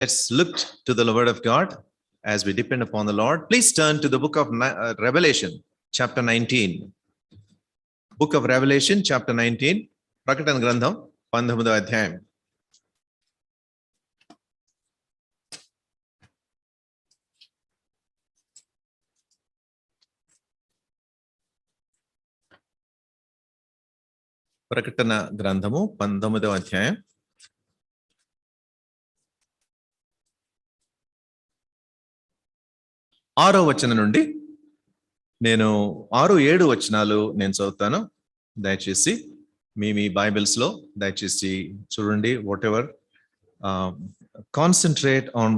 Let's look to the word of God as we depend upon the Lord. Please turn to the book of Revelation, chapter 19. Book of Revelation, chapter 19. Prakatana Grandham, 19వ అధ్యాయం. ప్రకటన గ్రంథము 19వ అధ్యాయం. ఆరో వచనం నుండి నేను 6-7 వచనాలు నేను చదువుతాను. దయచేసి మీ బైబిల్స్ లో దయచేసి చూడండి. What ever concentrate on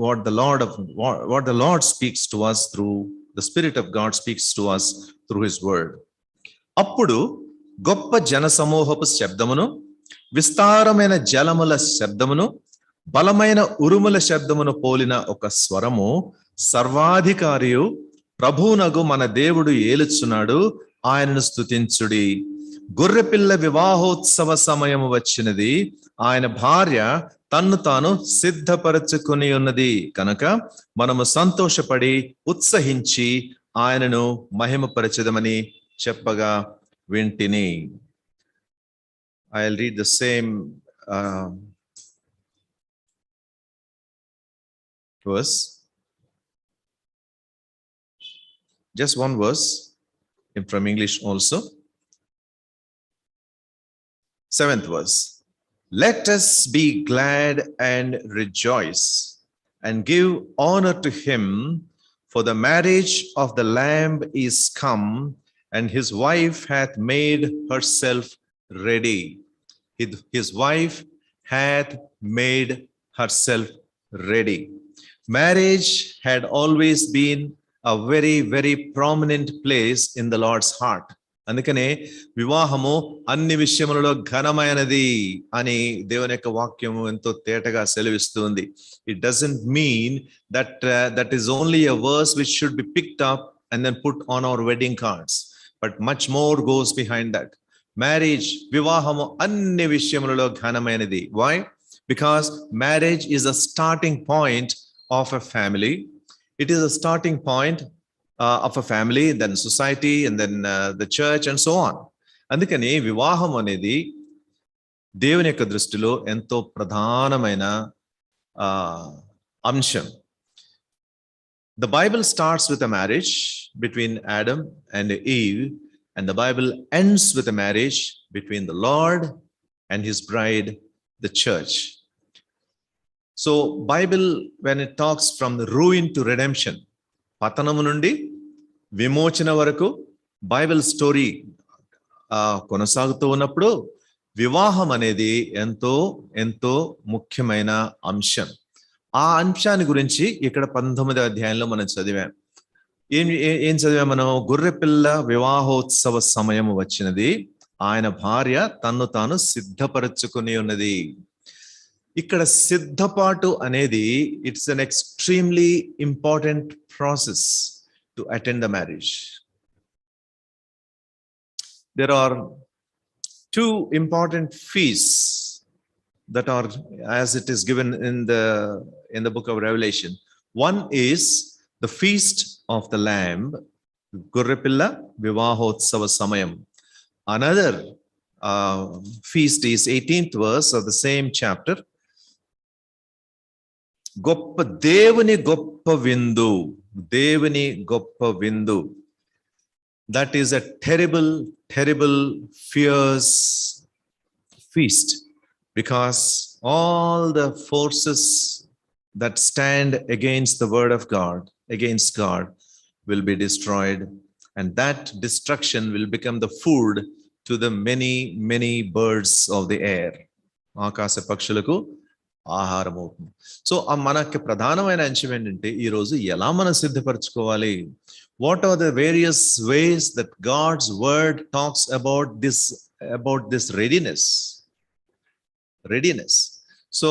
what the Lord speaks to us through the Spirit of God speaks to us through his word. అప్పుడు గొప్ప జన సమూహపు శబ్దమును, విస్తారమైన జలముల శబ్దమును, బలమైన ఉరుముల శబ్దమును పోలిన ఒక స్వరము, సర్వాధికారియు ప్రభువునగు మన దేవుడు ఏలుచున్నాడు, ఆయనను స్తుతించుడి. గొర్రెపిల్ల వివాహోత్సవ సమయము వచ్చినది, ఆయన భార్య తన్ను తాను సిద్ధపరచుకుని ఉన్నది కనుక మనము సంతోషపడి ఉత్సహించి ఆయనను మహిమపరచదమని చెప్పగా వింటిని. I'll read the same verse. Just one verse from English also. 7th verse. Let us be glad and rejoice and give honor to him, for the marriage of the Lamb is come, and his wife hath made herself ready. His wife hath made herself ready. Marriage had always been a very, very prominent place in the Lord's heart. అందుకనే వివాహము అన్ని విషయములలో ఘనమైనది అని దేవుని యొక్క వాక్యము ఎంతో తేటగా సెలవిస్తుంది. It doesn't mean that is only a verse which should be picked up and then put on our wedding cards, but much more goes behind that. Marriage, వివాహము అన్ని విషయములలో ఘనమైనది. Why? Because marriage is a starting point of a family. It is a starting point of a family, then society, and then the church, and so on. అందుకని వివాహం అనేది దేవుని యొక్క దృష్టిలో ఎంతో ప్రధానమైన అంశం. The Bible starts with a marriage between Adam and Eve, and the Bible ends with a marriage between the Lord and his bride, the church. So Bible, when it talks from the ruin to redemption, పతనము నుండి విమోచన వరకు Bible story కొనసాగుతూ ఉన్నప్పుడు వివాహం అనేది ఎంతో ఎంతో ముఖ్యమైన అంశం. ఆ అంశాన్ని గురించి ఇక్కడ 19వ అధ్యాయంలో మనం చదివాం. ఏం చదివాం మనం? గొర్రెపిల్ల వివాహోత్సవ సమయం వచ్చినది, ఆయన భార్య తన్ను తాను సిద్ధపరచుకుని ఉన్నది. ఇక్కడ సిద్ధపాటు అనేది it's an extremely important process to attend the marriage. There are two important feasts that are, as it is given in the book of Revelation. One is the feast of the Lamb, Gurrepilla Vivahotsava Samayam. Another feast is 18th verse of the same chapter. గొప్ప దేవుని గొప్ప విందు, దేవుని గొప్ప విందు. That is a terrible, terrible, fierce feast, because all the forces that stand against the word of God, against God, will be destroyed, and that destruction will become the food to the many, many birds of the air. ఆకాశ పక్షులకు ఆహారం అవుతుంది. So మనకి ప్రధానమైన అంశం ఏంటంటే ఈరోజు ఎలా మనం సిద్ధపరచుకోవాలి? What are the various ways that God's word talks about this readiness. So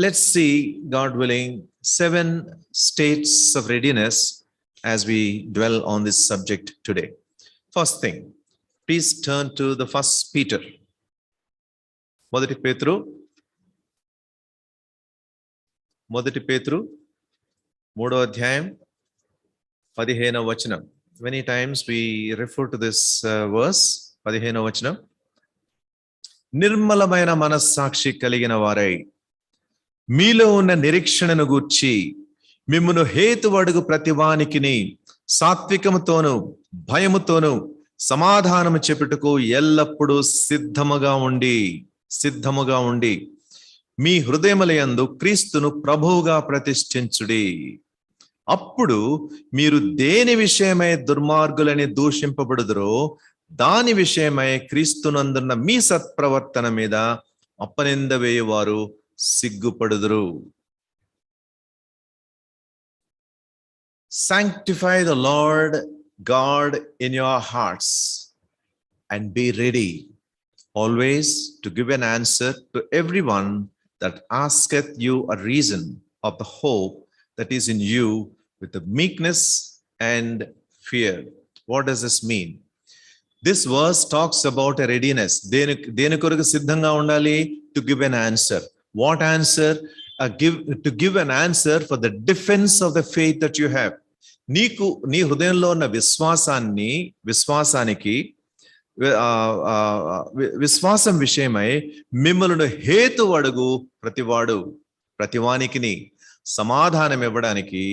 let's see, God willing, 7 states of readiness as we dwell on this subject today. First thing, please turn to the 1 Peter మొదటి పేతురు 3వ అధ్యాయం 15వ వచనం. Many times we refer to this verse. 15వ వచనం. నిర్మలమైన మనస్సాక్షి కలిగిన వారై మీలో ఉన్న నిరీక్షణను గూర్చి మిమ్మును హేతువడుగు ప్రతివానికిని సాత్వికముతోను భయముతోను సమాధానము చెప్పుటకు ఎల్లప్పుడూ సిద్ధముగా ఉండి మీ హృదయములయందు క్రీస్తును ప్రభువుగా ప్రతిష్ఠించుడి. అప్పుడు మీరు దేని విషయమై దుర్మార్గులని దూషింపబడుదురో దాని విషయమై క్రీస్తునందున్న మీ సత్ప్రవర్తన మీద అపనింద వేయువారు సిగ్గుపడుదురు. Sanctify the Lord God in your hearts and be ready always to give an answer to everyone that asketh you a reason of the hope that is in you with the meekness and fear. What does this mean? This verse talks about a readiness. దేని కొరకు సిద్ధంగా ఉండాలి? To give an answer. What answer? To give an answer for the defense of the faith that you have. నీకు నీ హృదయంలో ఉన్న విశ్వాసం విషయమై మిమ్మల్ని హేతు అడుగు ప్రతివానికి సమాధానం ఇవ్వడానికి,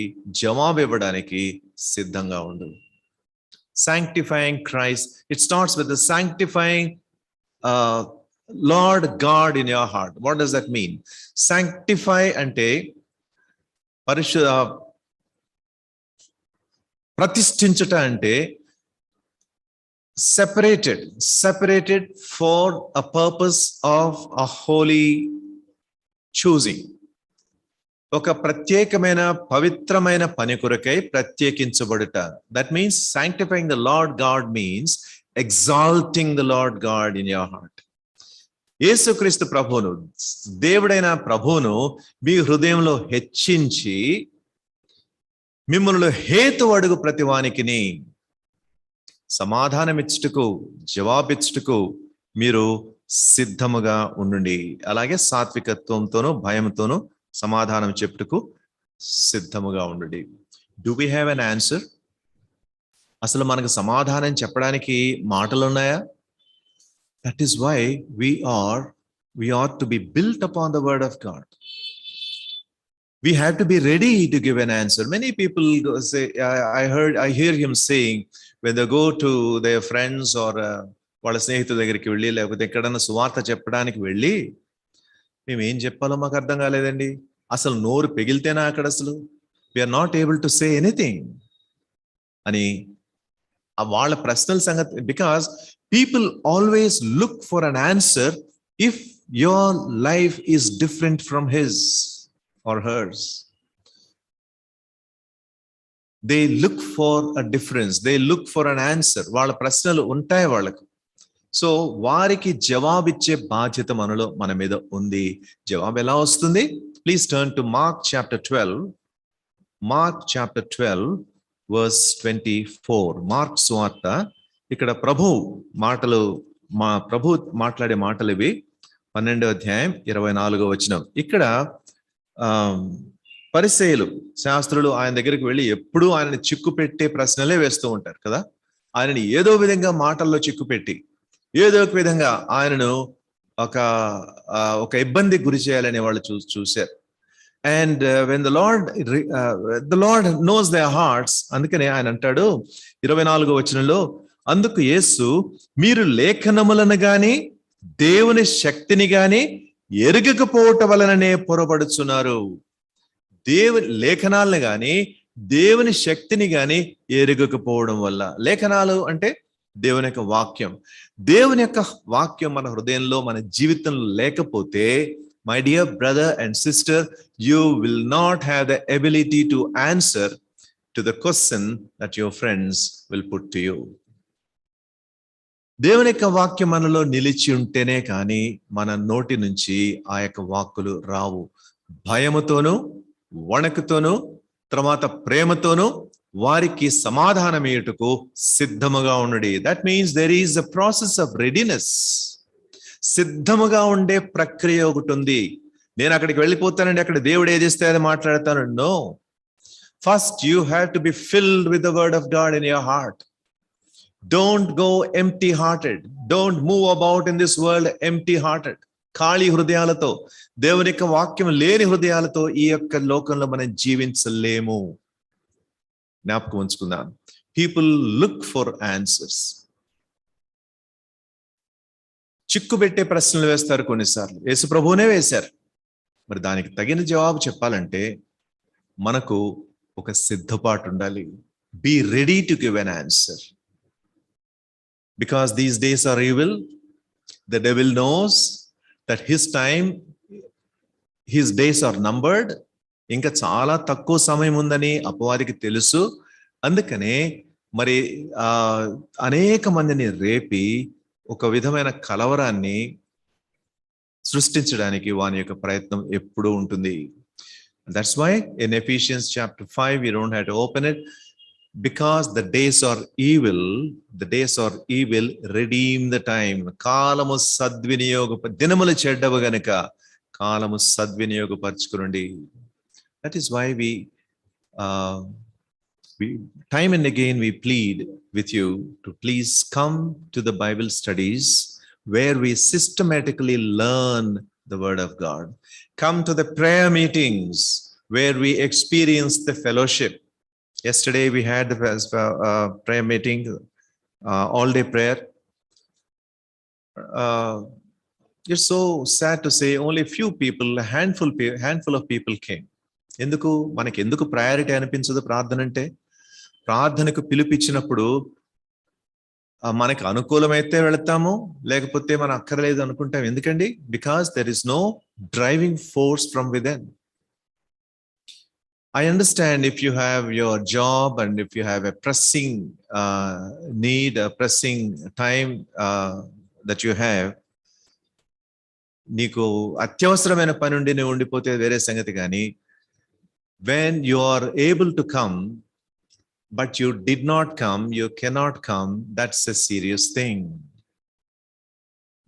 జవాబు ఇవ్వడానికి సిద్ధంగా ఉండు. Sanctifying Christ, it starts with the sanctifying Lord God in your heart. What does that mean? Sanctify అంటే ప్రతిష్ఠించుట అంటే separated for a purpose of a holy choosing. ఒక ప్రత్యేకమైన పవిత్రమైన పని కొరకై ప్రత్యేకించబడుట. That means sanctifying the Lord God means exalting the Lord God in your heart. యేసుక్రీస్తు ప్రభువును, దేవుడైన ప్రభువును మీ హృదయంలో హెచ్చించి మిమ్మల్ని హేతు అడుగు ప్రతివానికిని సమాధానమిచ్చుటకు, జవాబిచ్చుటకు మీరు సిద్ధముగా ఉండండి. అలాగే సాత్వికత్వంతోనూ భయంతోనూ సమాధానం చెప్పుటకు సిద్ధముగా ఉండండి. Do we have an answer? అసలు మనకు సమాధానం చెప్పడానికి మాటలు ఉన్నాయా? That is why we ought to be built upon the word of God. We have to be ready to give an answer. Many people say, I hear him saying, when they go to their friends or వాళ్ళ స్నేహితుల దగ్గరికి వెళ్ళి, లేకపోతే ఎక్కడన్నా సువార్త చెప్పడానికి వెళ్ళి, మేము ఏం చెప్పాలో మాకు అర్థం కాలేదండి, అసలు నోరు పెగిలితేనా అక్కడ అసలు we are not able to say anything అని వాళ్ళ ప్రశ్నల సంగతి. Because people always look for an answer if your life is different from his or hers. They look for a difference. They look for an answer. వాళ్ళ ప్రశ్నలు ఉంటాయి వాళ్ళకు. So వారికి జవాబిచ్చే బాధ్యత మన మీద ఉంది. జవాబు ఎలా వస్తుంది? Please turn to mark chapter 12 verse 24. Mark సువార్త. ఇక్కడ ప్రభు మాట్లాడే మాటలు ఇవి. 12వ అధ్యాయం 24వ వచనం. ఇక్కడ పరిసయ్యులు, శాస్త్రులు ఆయన దగ్గరికి వెళ్ళి ఎప్పుడూ ఆయనని చిక్కు పెట్టే ప్రశ్నలే వేస్తూ ఉంటారు కదా. ఆయనని ఏదో విధంగా మాటల్లో చిక్కుపెట్టి ఏదో ఒక విధంగా ఆయనను ఒక ఇబ్బందికి గురి చేయాలని వాళ్ళు చూశారు. And when the Lord knows their hearts, అందుకనే ఆయన అంటాడు 24వ వచనంలో, అందుకు యేసు, మీరు లేఖనములను గాని దేవుని శక్తిని గాని ఎరగకపోవటం వలననే పొరబడుచున్నారు. దేవుని లేఖనాలను గాని దేవుని శక్తిని గాని ఎరగకపోవడం వల్ల. లేఖనాలు అంటే దేవుని యొక్క వాక్యం. దేవుని యొక్క వాక్యం మన హృదయంలో, మన జీవితంలో లేకపోతే, my dear brother and sister, you will not have the ability to answer to the question that your friends will put to you. దేవుని యొక్క వాక్యం మనలో నిలిచి ఉంటేనే కానీ మన నోటి నుంచి ఆ యొక్క వాక్కులు రావు. భయముతోనూ వణకుతోనూ తర్వాత ప్రేమతోనూ వారికి సమాధానం ఇయ్యుటకు సిద్ధముగా ఉండుడి. That means there is a process of readiness. సిద్ధముగా ఉండే ప్రక్రియ ఒకటి ఉంది. నేను అక్కడికి వెళ్ళిపోతానండి, అక్కడ దేవుడు ఏది ఇస్తే అది మాట్లాడతాను. No, first you have to be filled with the word of God in your heart. Don't go empty hearted. Don't move about in this world empty hearted. ఖాళీ హృదయాలతో, దేవుని యొక్క వాక్యం లేని హృదయాలతో ఈ యొక్క లోకంలో మనం జీవించలేము. జ్ఞాపకం ఉంచుకుందాం. People look for answers. చిక్కుబెట్టే ప్రశ్నలు వేస్తారు కొన్నిసార్లు. యేసు ప్రభువునే వేశారు. మరి దానికి తగిన జవాబు చెప్పాలంటే మనకు ఒక సిద్ధపాటు ఉండాలి. Be ready to give an answer. Because these days are evil. The devil knows that his days are numbered. ఇంకా చాలా తక్కువ సమయం ఉందని అపవాదికి తెలుసు. అందుకనే మరి అనేక మందిని రేపి ఒక విధమైన కలవరాన్ని సృష్టించడానికి వాని యొక్క ప్రయత్నం ఎప్పుడూ ఉంటుంది. That's why in Ephesians chapter 5, we don't have to open it. Because the days are evil, redeem the time. కాలము దినములు చెడ్డవు గనుక కాలము సద్వినియోగపరచుకునండి. That is why we time and again we plead with you to please come to the Bible studies where we systematically learn the word of God. Come to the prayer meetings where we experience the fellowship. Yesterday we had the prayer meeting, all day prayer. It's so sad to say only few people, a handful of people came. మనకి ఎందుకు priority అనిపించదు ప్రార్థన అంటే? ప్రార్థనకు పిలిపించినప్పుడు మనకు అనుకూలమైతే వెళతాము, లేకపోతే మనం అక్కర్లేదు అనుకుంటాం. ఎందుకండి? Because there is no driving force from within. I understand if you have your job and if you have a pressing need, a pressing time that you have, నీకు అత్యవసరమైన పని ఉండి నువ్వు ఉండిపోతే వేరే సంగతి. కానీ when you are able to come but you did not come, you cannot come, that's a serious thing.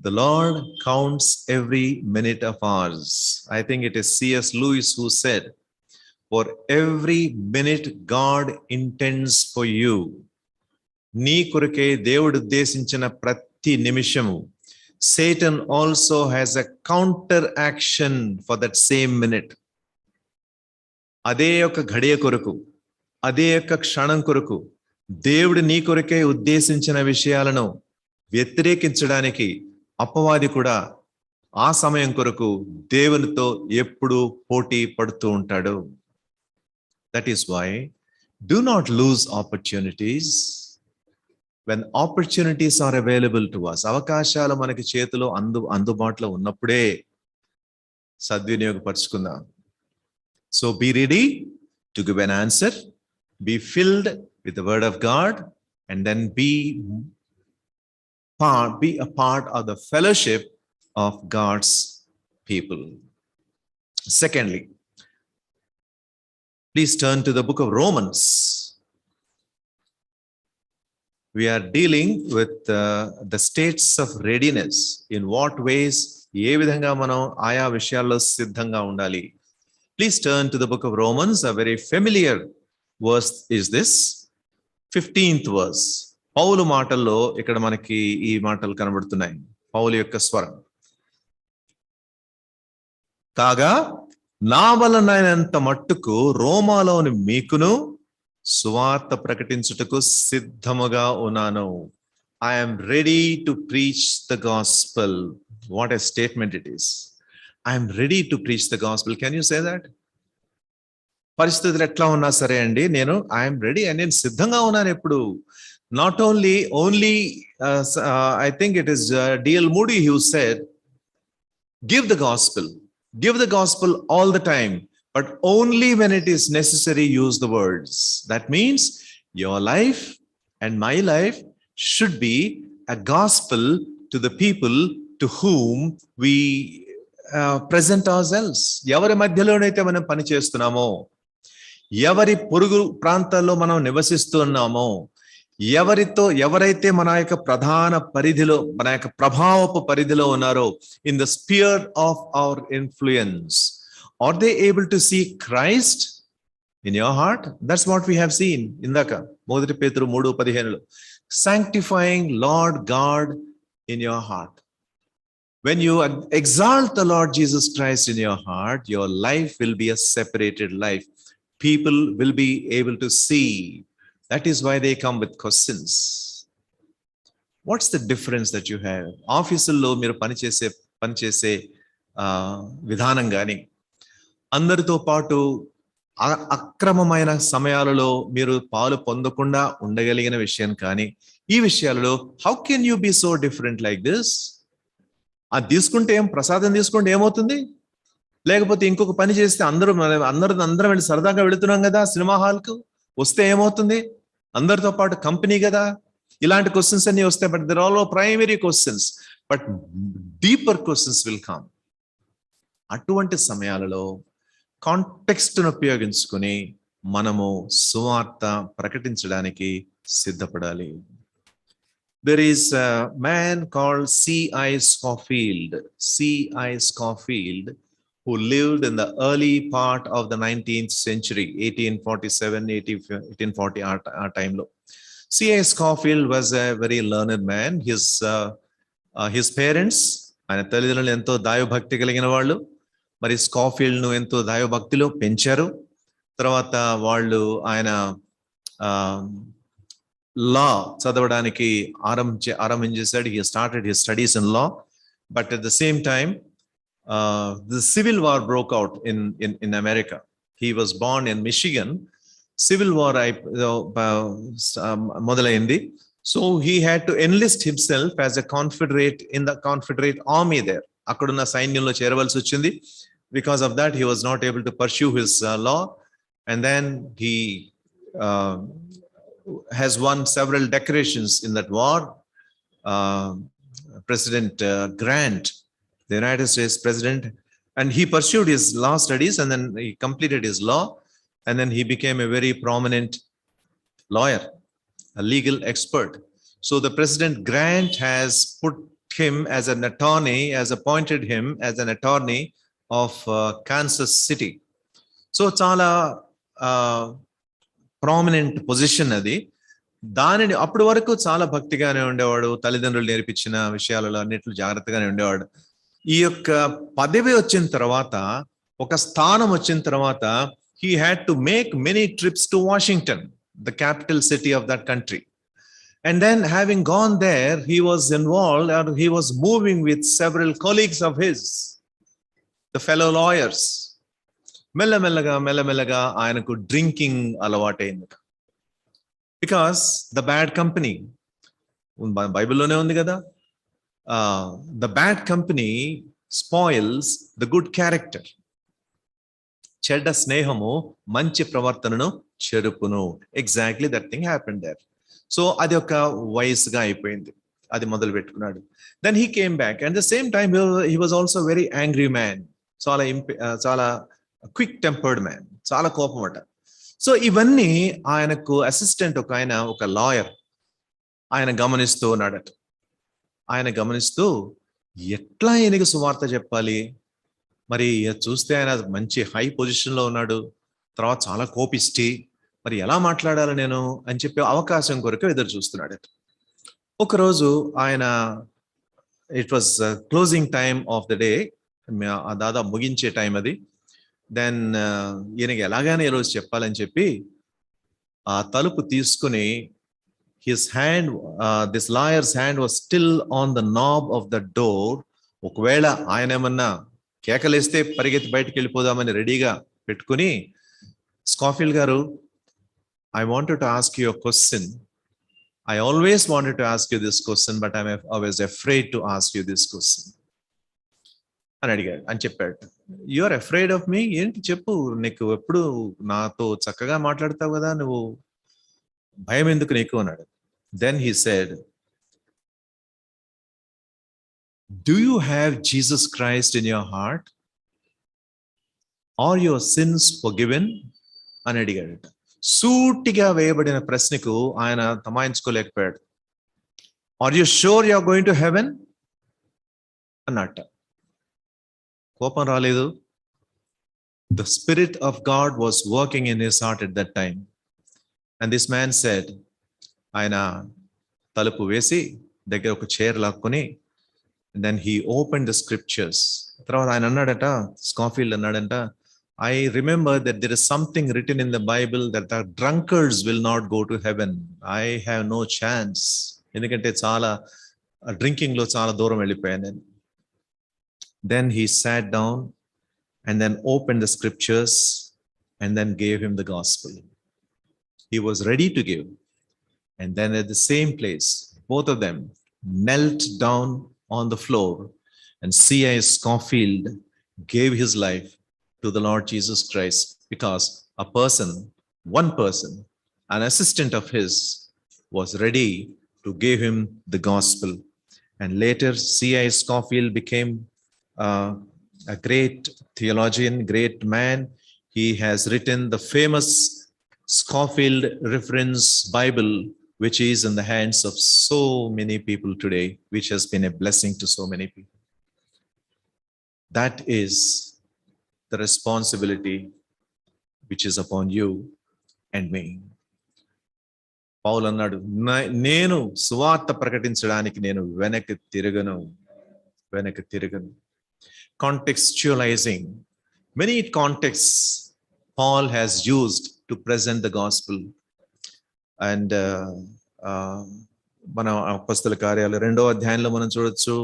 The Lord counts every minute of ours. I think it is C.S. Lewis who said, for every minute God intends for you. నీ కొరకే దేవుడు ఉద్దేశించిన ప్రతి నిమిషము Satan also has a counter action for that same minute. అదే యొక్క ఘడియ కొరకు, అదే యొక్క క్షణం కొరకు దేవుడు నీ కొరకే ఉద్దేశించిన విషయాలను వ్యతిరేకించడానికి అపవాది కూడా ఆ సమయం కొరకు దేవునితో ఎప్పుడూ పోటీ పడుతూ ఉంటాడు. That is why do not lose opportunities when opportunities are available to us. అవకాశాలు మనకి చేతిలో అందుబాటులో ఉన్నప్పుడే సద్వినియోగపరచుకుందాం. So be ready to give an answer, be filled with the word of God, and then be a part of the fellowship of God's people. Secondly, please turn to the book of Romans. We are dealing with the states of readiness. In what ways, ఏ విధంగా మనం ఆయా విషయాల్లో సిద్ధంగా ఉండాలి. Please turn to the book of Romans. A very familiar verse is this, 15th verse. పౌలు మాటల్లో ఇక్కడ మనకి ఈ మాటలు కనబడుతున్నాయి. పౌలు యొక్క స్వరం. కాగా నా వలనైనంత మట్టుకు రోమాలోని మీకును సువార్త ప్రకటించుటకు సిద్ధముగా ఉన్నాను. I am ready to preach the gospel. What a statement it is. I am ready to preach the gospel. Can you say that? పరిస్థితులు ఎట్లా ఉన్నా సరే అండి, నేను I am ready and నేను సిద్ధంగా ఉన్నాను ఎప్పుడు. Not only I think it is D.L. Moody who said, give the gospel all the time, but only when it is necessary use the words. That means your life and my life should be a gospel to the people to whom we present ourselves. ఎవరి మధ్యలోనైతే మనం పని చేస్తున్నామో, ఎవరి పొరుగు ప్రాంతాల్లో మనం నివసిస్తున్నామో, ఎవరైతే మన యొక్క ప్రధాన పరిధిలో, మన యొక్క ప్రభావపు పరిధిలో ఉన్నారో, in the sphere of our influence, are they able to see Christ in your heart? That's what we have seen ఇందాక 1 Pethuru 3:15 sanctifying Lord God in your heart. When you exalt the Lord Jesus Christ in your heart, your life will be a separated life. People will be able to see. That is why they come with questions. What's the difference that you have? ఆఫీసుల్లో మీరు పనిచేసే విధానం కానీ, అందరితో పాటు అక్రమమైన సమయాలలో మీరు పాలు పొందకుండా ఉండగలిగిన విషయం కానీ, ఈ విషయాలలో how can you be so different like this? అది తీసుకుంటే ప్రసాదం తీసుకుంటే ఏమవుతుంది? లేకపోతే ఇంకొక పని చేస్తే అందరం వెళ్ళి సరదాగా వెళుతున్నాం కదా సినిమా హాల్కు, వస్తే ఏమవుతుంది? అందరితో పాటు కంపెనీ కదా. ఇలాంటి క్వశ్చన్స్ అన్ని వస్తాయి. But they're all primary questions, but deeper questions will come. అటువంటి సమయాలలో కాంటెక్స్ట్ ను ఉపయోగించుకుని మనము సువార్త ప్రకటించడానికి సిద్ధపడాలి. There is a man called C.I. Scofield. C.I. Scofield, who lived in the early part of the 19th century, 1847, 1840 ఆ టైంలో. C.I. Scofield was a very learned man. His parents, ఆయన తల్లిదండ్రులు ఎంతో దైవభక్తి కలిగిన వాళ్ళు. మరి స్కాఫీల్డ్ ను ఎంతో దైవభక్తిలో పెంచారు. తర్వాత ఆయన లా చదవడానికి ఆరంభించేశాడు. He started his studies in law, but at the same time the civil war broke out in America. He was born in Michigan. Civil war మొదలైంది. So he had to enlist himself as a Confederate in the Confederate army there. అక్కడున్న సైన్యంలో చేరవలసి వచ్చింది. Because of that, he was not able to pursue his law, and then he has won several decorations in that war. President Grant, the United States president, and he pursued his law studies, and then he completed his law, and then he became a very prominent lawyer, a legal expert. So the President Grant has put him as an attorney, has appointed him as an attorney of Kansas City. So చాలా prominent position అది. దానిని అప్పటి వరకు చాలా భక్తిగానే ఉండేవాడు. తల్లిదండ్రులు నేర్పించిన విషయాలలో అన్నిట్లు జాగ్రత్తగానే ఉండేవాడు. ఈ యొక్క పదవి వచ్చిన తర్వాత, ఒక స్థానం వచ్చిన తర్వాత, he had to make many trips to Washington, the capital city of that country. And then having gone there, he was involved, or he was moving with several colleagues of his, the fellow lawyers. మెల్లమెల్లగా ఆయనకు drinking అలవాటైంది. Because the bad company, బైబిల్లోనే ఉంది కదా, the bad company spoils the good character. చెడ్డ స్నేహము మంచి ప్రవర్తనను చెరుపును. Exactly that thing happened there. So అది ఒక వయసుగా అయిపోయింది. అది మొదలు పెట్టుకున్నాడు. Then he came back. At the same time he was also very angry man. చాలా క్విక్ టెంపర్డ్ మ్యాన్, చాలా కోపం అట. సో ఇవన్నీ ఆయనకు అసిస్టెంట్ ఒక లాయర్ ఆయన గమనిస్తూ ఉన్నాడట. ఆయన గమనిస్తూ ఎట్లా ఈయనకి సువార్త చెప్పాలి, మరి చూస్తే ఆయన మంచి హై పొజిషన్ లో ఉన్నాడు, తర్వాత చాలా కోపిష్టి, మరి ఎలా మాట్లాడాలి నేను అని చెప్పి అవకాశం కొరకు ఎదురు చూస్తున్నాడట. ఒకరోజు ఆయన, it was closing time of the day, దాదాపు ముగించే టైం అది. దెన్ ఈయనకి ఎలాగైనా ఈరోజు చెప్పాలని చెప్పి ఆ తలుపు తీసుకుని, his hand, this lawyer's hand was still on the knob of the door. ఒకవేళ ఆయన ఏమన్నా కేకలేస్తే పరిగెత్తి బయటకు వెళ్ళిపోదామని రెడీగా పెట్టుకుని, స్కాఫీల్డ్ గారు, I wanted to ask you a question. I always wanted to ask you this question, but I was afraid to ask you this question అని అడిగాడు, అని చెప్పాడు. యు ఆర్ అఫ్రైడ్ ఆఫ్ మీ? ఏంటి చెప్పు, నీకు ఎప్పుడు నాతో చక్కగా మాట్లాడతావు కదా, నువ్వు భయం ఎందుకు నీకు అన్నాడు. Then he said, do you have Jesus Christ in your heart? Are your sins forgiven అని అడిగాడట. సూటిగా వేయబడిన ప్రశ్నకు ఆయన తమాయించుకోలేకపోయాడు. Are you sure you are going to heaven అన్నట్ట. కోపం రాలేదు. The Spirit of God was working in his heart at that time. And this man said, ఆయన తలుపు వేసి దగ్గర ఒక చైర్ లాక్కుని, and then he opened the scriptures. తర్వాత ఆయన అన్నాడట, స్కాఫీల్డ్ అన్నాడంట, I remember that there is something written in the Bible that the drunkards will not go to heaven. I have no chance. ఎందుకంటే చాలా డ్రింకింగ్ లో చాలా దూరం వెళ్ళిపోయాను నేను. Then he sat down and then opened the scriptures and then gave him the gospel. He was ready to give. And then at the same place, both of them knelt down on the floor, and C.I. Scofield gave his life to the Lord Jesus Christ because a person, one person, an assistant of his, was ready to give him the gospel. And later C.I. Scofield became a great theologian, great man. He has written the famous Scofield Reference Bible, which is in the hands of so many people today, which has been a blessing to so many people. That is the responsibility which is upon you and me. పౌలు అన్నాడు, నేను సువార్త ప్రకటించడానికి నేను వెనక్కి తిరగను. Contextualizing. Many contexts Paul has used to present the gospel. And మన అపొస్తల కార్యాలు 2వ అధ్యాయంలో మనం చూడొచ్చు,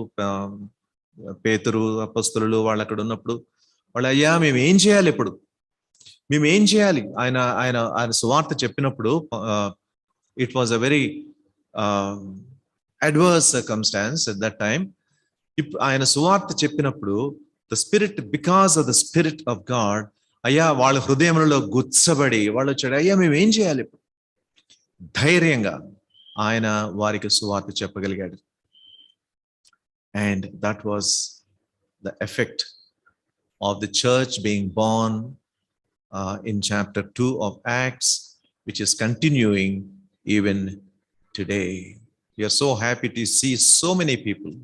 పేతురు అపొస్తలులు వాళ్ళు అక్కడ ఉన్నప్పుడు వాళ్ళు, అయ్యా మేము ఏం చేయాలి, ఇప్పుడు మేము ఏం చేయాలి? ఆయన సువార్త చెప్పినప్పుడు it was a very adverse circumstance at that time. ఆయన సువార్త చెప్పినప్పుడు the spirit, because of the Spirit of God, అయ్యా వాళ్ళ హృదయంలో గుచ్చబడి వాళ్ళు వచ్చాడు, అయ్యా మేము ఏం చేయాలి? ధైర్యంగా ఆయన వారికి సువార్త చెప్పగలిగాడు. And that was the effect of the church being born in chapter 2 of Acts, which is continuing even today. We are so happy to see so many people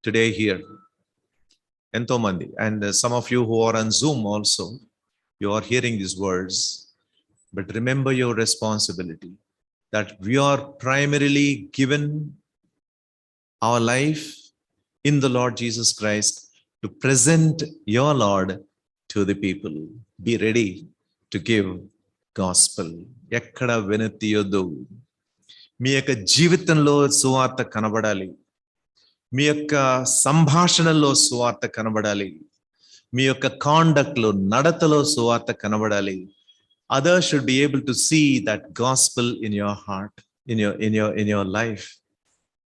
today here. Ento mandi, and some of you who are on Zoom also, you are hearing these words. But remember your responsibility, that we are primarily given our life in the Lord Jesus Christ to present your Lord to the people. Be ready to give gospel. ఎక్కడ వెనుతీయొద్దు. మీ యొక్క జీవితంలో సువార్త కనబడాలి. మీ యొక్క సంభాషణలో సువార్త కనబడాలి. మీ యొక్క కాండక్ట్లో, నడతలో సువార్త కనబడాలి. Others should be able to see that gospel in your heart, in your life.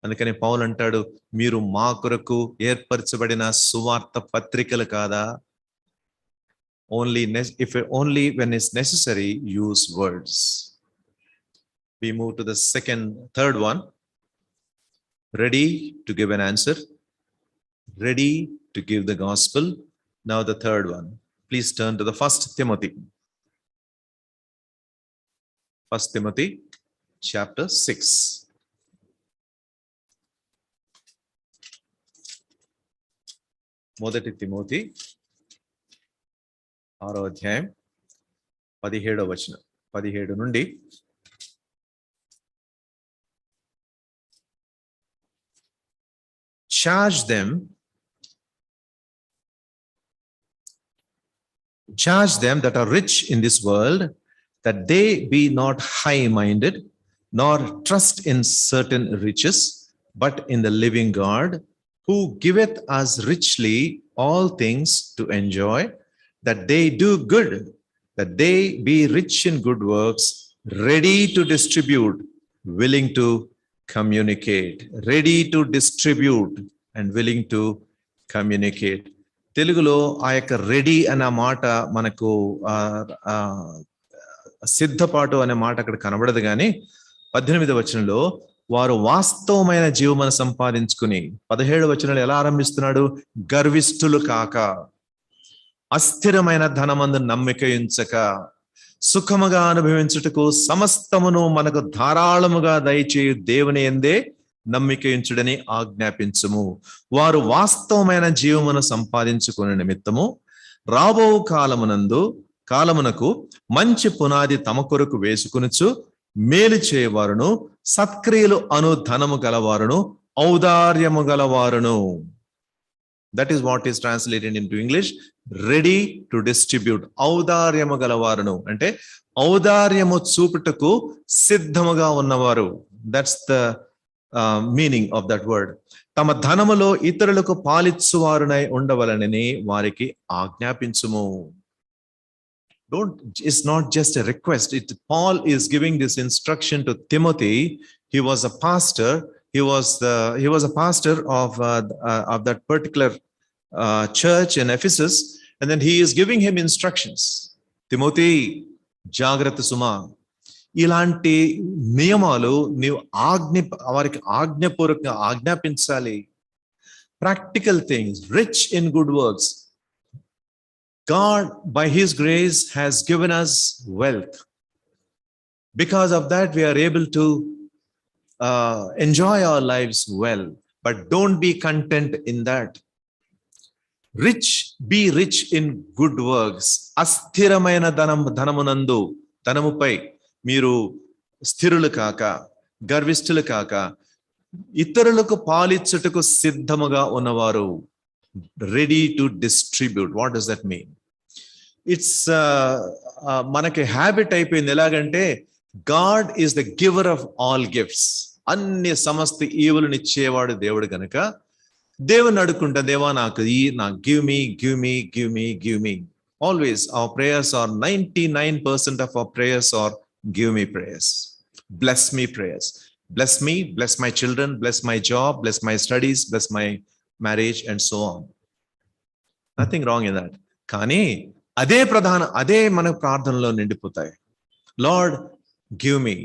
అందుకని పౌలు అంటాడు, మీరు మా కొరకు ఏర్పరచబడిన సువార్త పత్రికలు కాదా? Only when it's necessary, use words. We move to the third one. Ready to give an answer. Ready to give the gospel. Now the third one. Please turn to the 1 Timothy. 1 Timothy chapter 6. మొదటి Timothy 6వ అధ్యాయం 17వ వచనం, 17 నుండి charge them that are rich in this world, that they be not high-minded, nor trust in certain riches, but in the living God, who giveth us richly all things to enjoy, that they do good, that they be rich in good works, ready to distribute, willing to communicate. Ready to distribute and willing to communicate. తెలుగులో ఆ యొక్క ready అన్న మాట మనకు సిద్ధపాటు అనే మాట అక్కడ కనబడదు, కానీ 18వ వచనంలో వారు వాస్తవమైన జీవమును సంపాదించుకుని, 17వ వచనంలో ఎలా ఆరంభిస్తున్నాడు? గర్విష్ఠులు కాక, అస్థిరమైన ధనమందు నమ్మిక ఉంచక, సుఖముగా అనుభవించుటకు సమస్తమును మనకు ధారాళముగా దయచేయు దేవుని యందే నమ్మికయించుడని ఆజ్ఞాపించుము. వారు వాస్తవమైన జీవమును సంపాదించుకునే నిమిత్తము రాబో కాలమునకు మంచి పునాది తమ కొరకు వేసుకొనుచు మేలు చేయవారును సత్క్రియలు అను ధనము గలవారును ఔదార్యము గలవారును. That is what is translated into English, ready to distribute. ఔదార్యము గలవారును అంటే ఔదార్యము చూపుటకు సిద్ధముగా ఉన్నవారు. That's the meaning of that word. తమ ధనములో ఇతరులకు పాలిచ్చువారునై ఉండవలనని వారికి ఆజ్ఞాపించుము. It's not just a request. Paul is giving this instruction to Timothy. He was a pastor. He was a pastor of that particular church in Ephesus, and then he is giving him instructions. Timothy, జాగ్రత్త సుమా, ఇలాంటి నియమాలు నీవు వారికి ఆజ్ఞపూర్వకంగా ఆజ్ఞాపించాలి. Practical things, rich in good works. God, by His grace, has given us wealth. Because of that, we are able to enjoy our lives well. But don't be content in that. Be rich in good works. అస్థిరమైన ధనముపై మీరు స్థిరులు కాక, గర్విష్ఠులు కాక, ఇతరులకు పాలిచ్చుటకు సిద్ధముగా ఉన్నవారు. Ready to distribute. What does that mean? It's మనకి habit అయిపోయింది. ఎలాగంటే, God is the giver of all gifts. అన్ని సమస్త ఈవులను ఇచ్చేవాడు దేవుడు గనుక దేవుని అడుక్కుంటా, దేవా నాకు give me. Always our prayers are 99% of our prayers are give me prayers. Bless me prayers. Bless me, bless my children, bless my job, bless my studies, bless my marriage and so on. Nothing wrong in that. కానీ అదే మన ప్రార్థనలో నిండిపోతాయి. Lord, give me.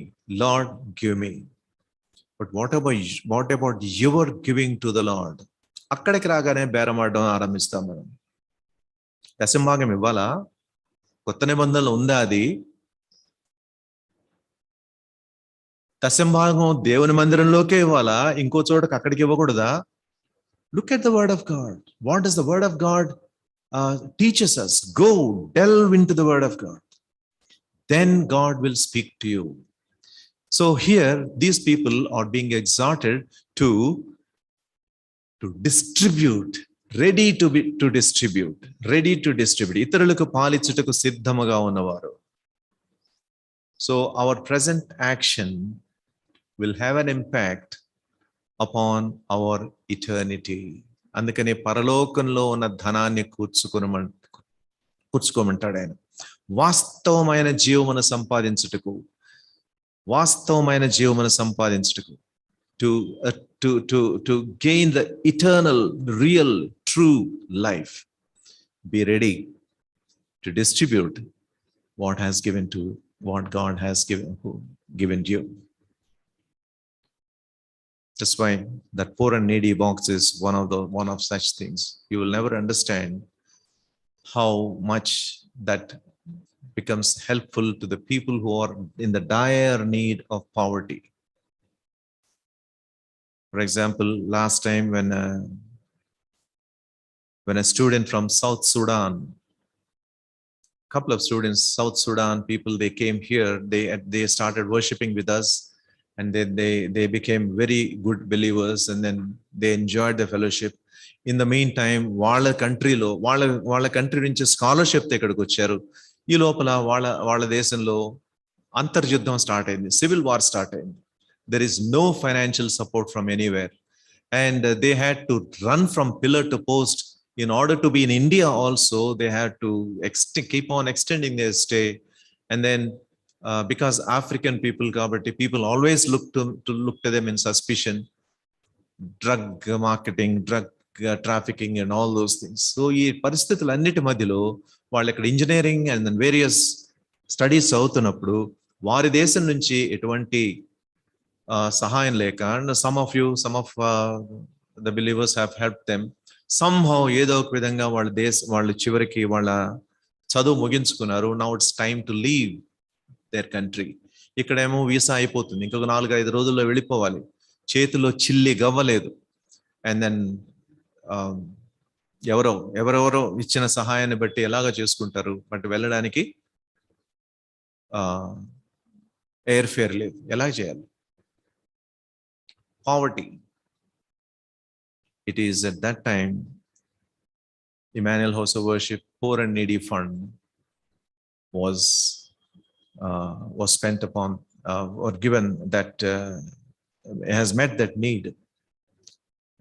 Lord, give me. But what about your giving to the Lord? అక్కడికి రాగానే బేరమాడడం ఆరంభిస్తాం మనం. దశంభాగం ఇవ్వాలా? కొత్త నిబంధనలు ఉందా అది? దశంభాగం దేవుని మందిరంలోకే ఇవ్వాలా? ఇంకో చోటకి అక్కడికి ఇవ్వకూడదా? Look at the word of God. What does the word of God teaches us? Go, delve into the word of God. Then God will speak to you. So here, these people are being exhorted to distribute, ready to distribute. ఇతరులకు పాలిచ్చుటకు సిద్ధముగా ఉన్నవారు. So our present action will have an impact upon our eternity. అందుకనే పరలోకంలో ఉన్న ధనాన్ని కూర్చుకోమంటాడు ఆయన. వాస్తవమైన జీవమును సంపాదించుటకు to gain the eternal, real, true life. Be ready to distribute what God has given you. That's why that poor and needy box is one of such things. You will never understand how much that becomes helpful to the people who are in the dire need of poverty. For example, last time when a student from South Sudan, couple of students, South Sudan people, they came here, they started worshiping with us, and then they became very good believers, and then they enjoyed the fellowship. In the meantime, వాళ్ళ country నుంచి scholarship ఇక్కడికి వచ్చారు. ఈ లోపల వాళ్ళ దేశంలో అంతర్యుద్ధం start అయింది, civil war start అయింది. There is no financial support from anywhere, and they had to run from pillar to post. In order to be in India also, they had to keep on extending their stay. And then because African people always look to them in suspicion. Drug marketing, drug trafficking and all those things. So ఈ పరిస్థితులన్నిటి మధ్యలో వాళ్ళు ఇక్కడ engineering and then various studies చదువుతున్నప్పుడు వారి దేశం నుంచి ఎటువంటి సహాయం లేక, and some of the believers have helped them somehow, ఏదో ఒక విధంగా వాళ్ళు చివరికి వాళ్ళ చదువు ముగించుకున్నారు. Now it's time to leave their country. ఇక్కడేమో వీసా అయిపోతుంది, ఇంకొక 4-5 రోజుల్లో వెళ్ళిపోవాలి, చేతిలో చిల్లి గవ్వలేదు. అండ్ దెన్ ఎవరెవరో ఇచ్చిన సహాయాన్ని బట్టి ఎలాగ చేసుకుంటారు, బట్ వెళ్ళడానికి ఎయిర్ ఫేర్ లేదు, ఎలా చేయాలి? Poverty. It is at that time Emmanuel House of Worship Poor and Needy Fund was spent upon or given that has met that need,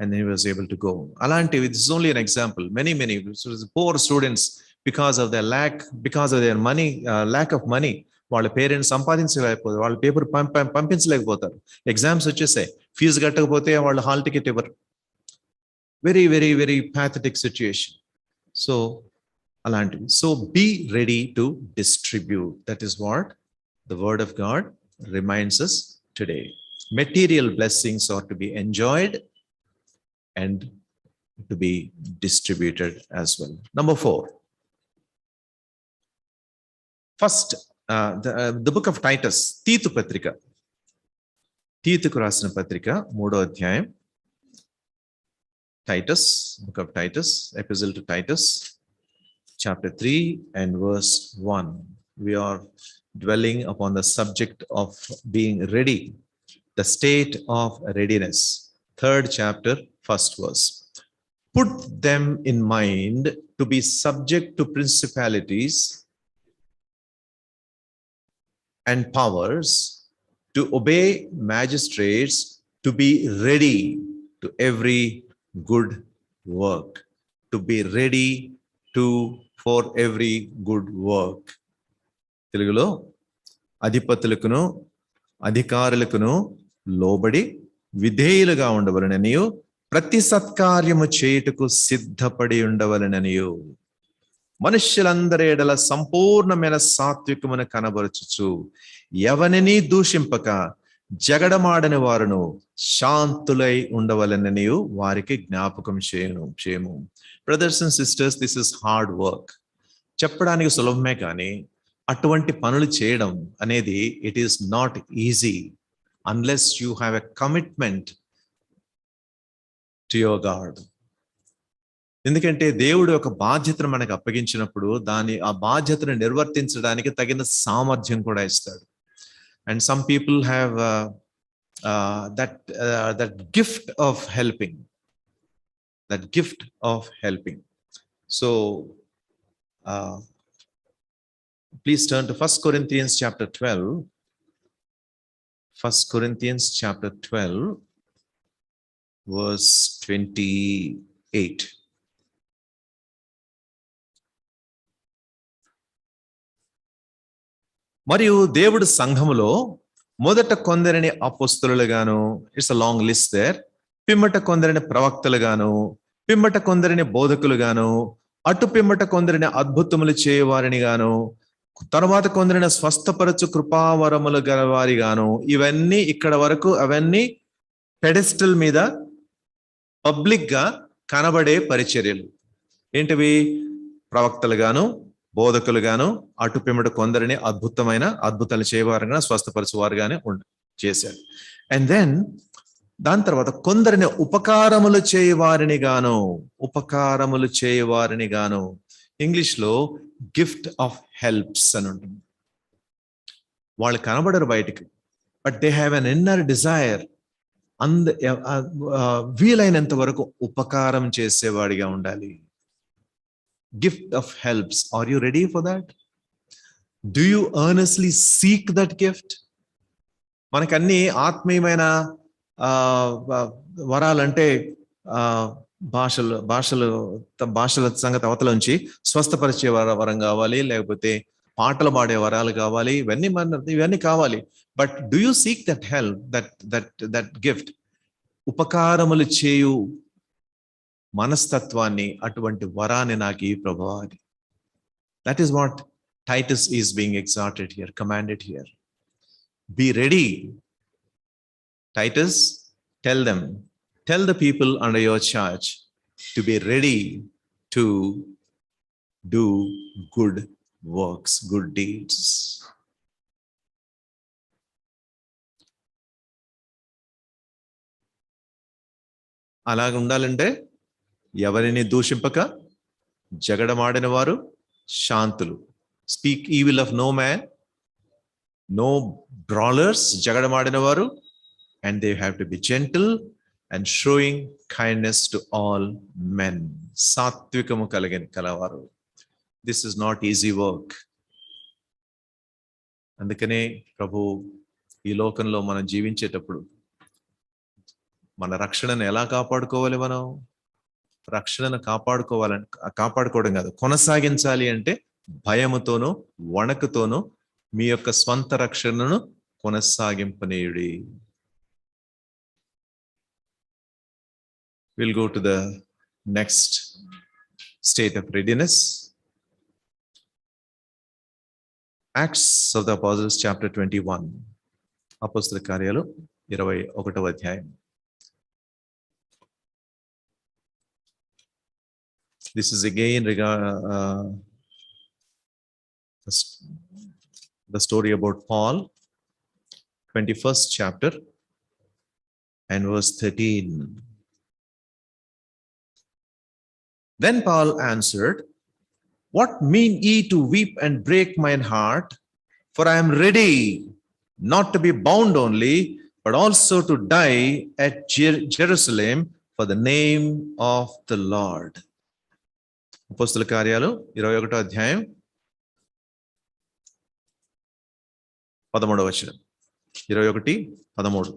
and he was able to go. Alanti, this is only an example. Many poor students, because of their because of their money, lack of money, వాళ్ళ parents సంపాదించలేకపోతారు, వాళ్ళ paper పంపించలేకపోతారు, exams వచ్చేసాయి, fee కట్టకపోతే వాళ్ళు hall ticket ఇవ్వరు. Very pathetic situation. So alantivi. So be ready to distribute. That is what the word of God reminds us today. Material blessings are to be enjoyed and to be distributed as well. Number 4. First, the book of Titus, Titu Patrika. Tituku rasina patrika, 3వ అధ్యాయం. Titus, book of Titus, epistle to Titus, chapter 3 and verse 1. We are dwelling upon the subject of being ready, the state of readiness. 3rd chapter, 1st verse. Put them in mind to be subject to principalities and powers, to obey magistrates, to be ready to every good work. To be ready for every good work. తెలుగులో అధిపతులకును అధికారులకును లోబడి విధేయులుగా ఉండవలననియు, ప్రతి సత్కార్యము చేయుటకు సిద్ధపడి ఉండవలననియు, మనుష్యులందరి ఎడల సంపూర్ణమైన సాత్వికమును కనబరచుచు, ఎవనిని దూషింపక జగడమాడని వారును శాంతులై ఉండవలననియు వారికి జ్ఞాపకం చేయము. Brothers and sisters, this is hard work. చెప్పడానికి సులభమే, కానీ అటువంటి పనులు చేయడం అనేది it is not easy unless you have a commitment to your God. ఎందుకంటే దేవుడు ఒక బాధ్యతను మనకు అప్పగించినప్పుడు ఆ బాధ్యతను నిర్వర్తించడానికి తగిన సామర్థ్యం కూడా ఇస్తాడు. And some people have that gift of helping. So please turn to 1 Corinthians chapter 12. 1 Corinthians chapter 12 verse 28. మరియు దేవుడు సంఘములో మొదట కొందరిని అపోస్తలులుగాను, it's a long list there, పిమ్మట కొందరిని ప్రవక్తలుగాను, పిమ్మట కొందరిని బోధకులుగాను, అటు పిమ్మట కొందరిని అద్భుతములు చేయవారిని గాను, తర్వాత కొందరిని స్వస్థపరచు కృపావరములు గలవారిగాను. ఇవన్నీ ఇక్కడ వరకు అవన్నీ పెడెస్టల్ మీద పబ్లిక్ గా కనబడే పరిచర్యలు. ఏంటివి? ప్రవక్తలుగాను, బోధకులుగాను, అటు పిమ్మట కొందరిని అద్భుతాలు చేయవారుగా, స్వస్థపరచువారుగానే చేశారు. అండ్ దెన్ దాని తర్వాత కొందరిని ఉపకారములు చేయవారిని గాను, ఇంగ్లీష్ లో గిఫ్ట్ ఆఫ్ హెల్ప్స్ అని ఉంటుంది. వాళ్ళు కనబడరు బయటికి, but they have an inner desire. వీలైనంత వరకు ఉపకారం చేసేవాడిగా ఉండాలి. Gift of helps. Are you ready for that? Do you earnestly seek that gift? మనకన్నీ ఆత్మీయమైన వరాలంటే భాషల సంగతి అవతలోంచి స్వస్థపరిచే వరం కావాలి, లేకపోతే పాటలు పాడే వరాలు కావాలి, ఇవన్నీ కావాలి. But do you seek that help, that gift? ఉపకారములు చేయు మనస్తత్వాన్ని, అటువంటి వరాన్ని నాకు ఈ ప్రభువా. That is what Titus is being exhorted here, commanded here. Be ready. Titus, tell the people under your charge to be ready to do good works, good deeds. అలాగ ఉండాలంటే ఎవరిని దూషింపక జగడమాడిన వారు శాంతులు. Speak evil of no man, no brawlers, జగడమాడిన వారు, and they have to be gentle and showing kindness to all men. సాత్వికము కలిగిన కలవారు. This is not easy work. అందుకనే ప్రభు ఈ లోకంలో మనం జీవించేటప్పుడు మన రక్షణను ఎలా కాపాడుకోవాలి? మనం రక్షణను కాపాడుకోవడం కాదు, కొనసాగించాలి అంటే భయముతోనూ వణకుతోనూ మీ యొక్క స్వంత రక్షణను కొనసాగింపనీయుడి. We'll go to the next state of readiness. Acts of the Apostles chapter 21. అపోస్తల కార్యాలు 21వ అధ్యాయం. This is again the story about Paul, 21st chapter and verse 13. Then Paul answered, "What mean ye to weep and break mine heart? For I am ready not to be bound only, but also to die at Jerusalem for the name of the Lord." అపోస్తల కార్యాలు 21వ అధ్యాయం 13వ వచనం. 21:13.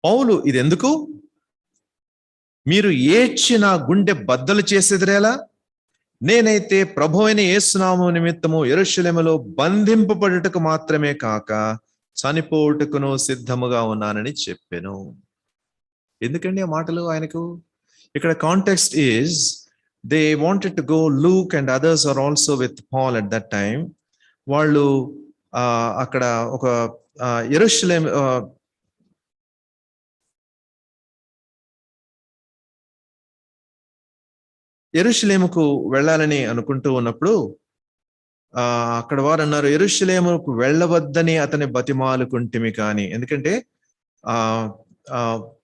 పౌలు, ఇది ఎందుకు? మీరు ఏడ్చి నా గుండె బద్దలు చేసేదిరేలా? నేనైతే ప్రభువైన యేసునామము నిమిత్తము యెరూషలేములో బంధింపబడుటకు మాత్రమే కాక చనిపోవుటకును సిద్ధముగా ఉన్నానని చెప్పెను. ఎందుకండి ఆ మాటలు ఆయనకు? ఇక్కడ context is they wanted to go. Luke and others are also with Paul at that time. వాళ్ళు అక్కడ ఒక యెరూషలేముకు వెళ్ళాలని అనుకుంటూ ఉన్నప్పుడు అక్కడ వారు అన్నారు, యెరూషలేముకు వెళ్ళవద్దని అతని బతిమాలుకుంటిమి. కానీ ఎందుకంటే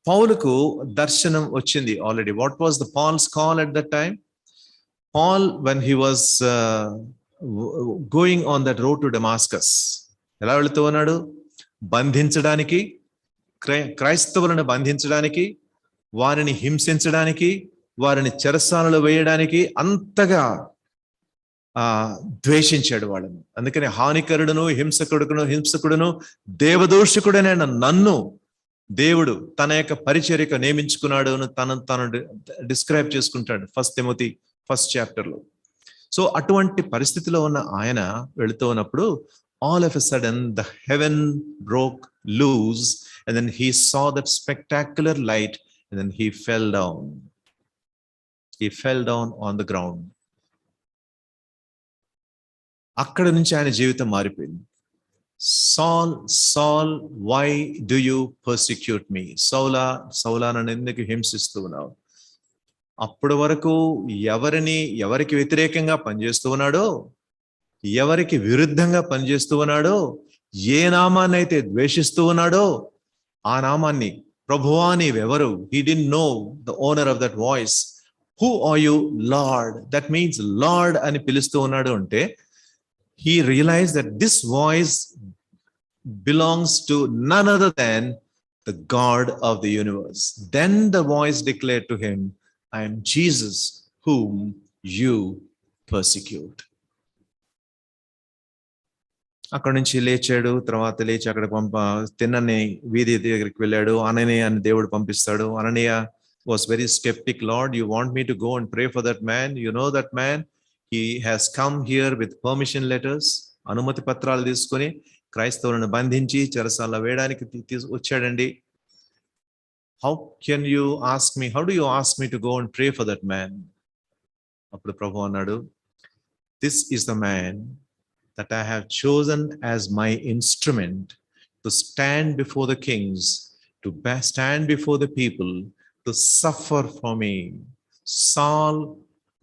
పౌలుకు దర్శనం వచ్చింది already. What was the Paul's call at that time? Paul, when he was going on that road to Damascus, ఎలా వెళుతూ ఉన్నాడు? బంధించడానికి, క్రైస్తవులను బంధించడానికి, వారిని హింసించడానికి, వారిని చెరసాలలో వేయడానికి అంతగా ద్వేషించాడు వాళ్ళని. అందుకని హానికరుడును హింసకుడును దేవదూషకుడనైన నన్ను దేవుడు తన యొక్క పరిచర్యకు నియమించుకున్నాడు అని తను డిస్క్రైబ్ చేసుకుంటాడు 1 Timothy 1st chapter లో. సో అటువంటి పరిస్థితిలో ఉన్న ఆయన వెళుతూ ఉన్నప్పుడు all of a sudden the heaven broke loose and then he saw that spectacular light and then he fell down. He fell down on the ground. అక్కడ నుంచి ఆయన జీవితం మారిపోయింది. Saul, Saul, why do you persecute me? సౌలా, సౌలా నన్ను ఎందుకు హింసిస్తూ ఉన్నావు? అప్పటి వరకు ఎవరికి వ్యతిరేకంగా పనిచేస్తూ ఉన్నాడో, ఎవరికి విరుద్ధంగా పనిచేస్తూ ఉన్నాడో, ఏ నామాన్ని అయితే ద్వేషిస్తూ ఉన్నాడో ఆ నామాన్ని, ప్రభువా నీవెవరు? He didn't know the owner of that voice. Who are you, Lord? That means Lord అని పిలుస్తూ ఉన్నాడు అంటే he realized that this voice belongs to none other than the God of the universe. Then the voice declared to him, I am Jesus whom you persecute. అక్కడి నుంచి లేచాడు. తర్వాత లేచి అక్కడ తిన్నని వీధి దగ్గరికి వెళ్ళాడు. అననీయ అని దేవుడు పంపిస్తాడు. అననీయ was very skeptic. Lord, you want me to go and pray for that man? You know that man? He has come here with permission letters. అనుమతి పత్రాలు తీసుకొని క్రైస్తవులను బంధించి చెరసాలలో వేయడానికి వచ్చాడండి. How do you ask me to go and pray for that man? అప్పుడు ప్రభు అన్నాడు, This is the man that I have chosen as my instrument to stand before the kings, to stand before the people, to suffer for me. Saul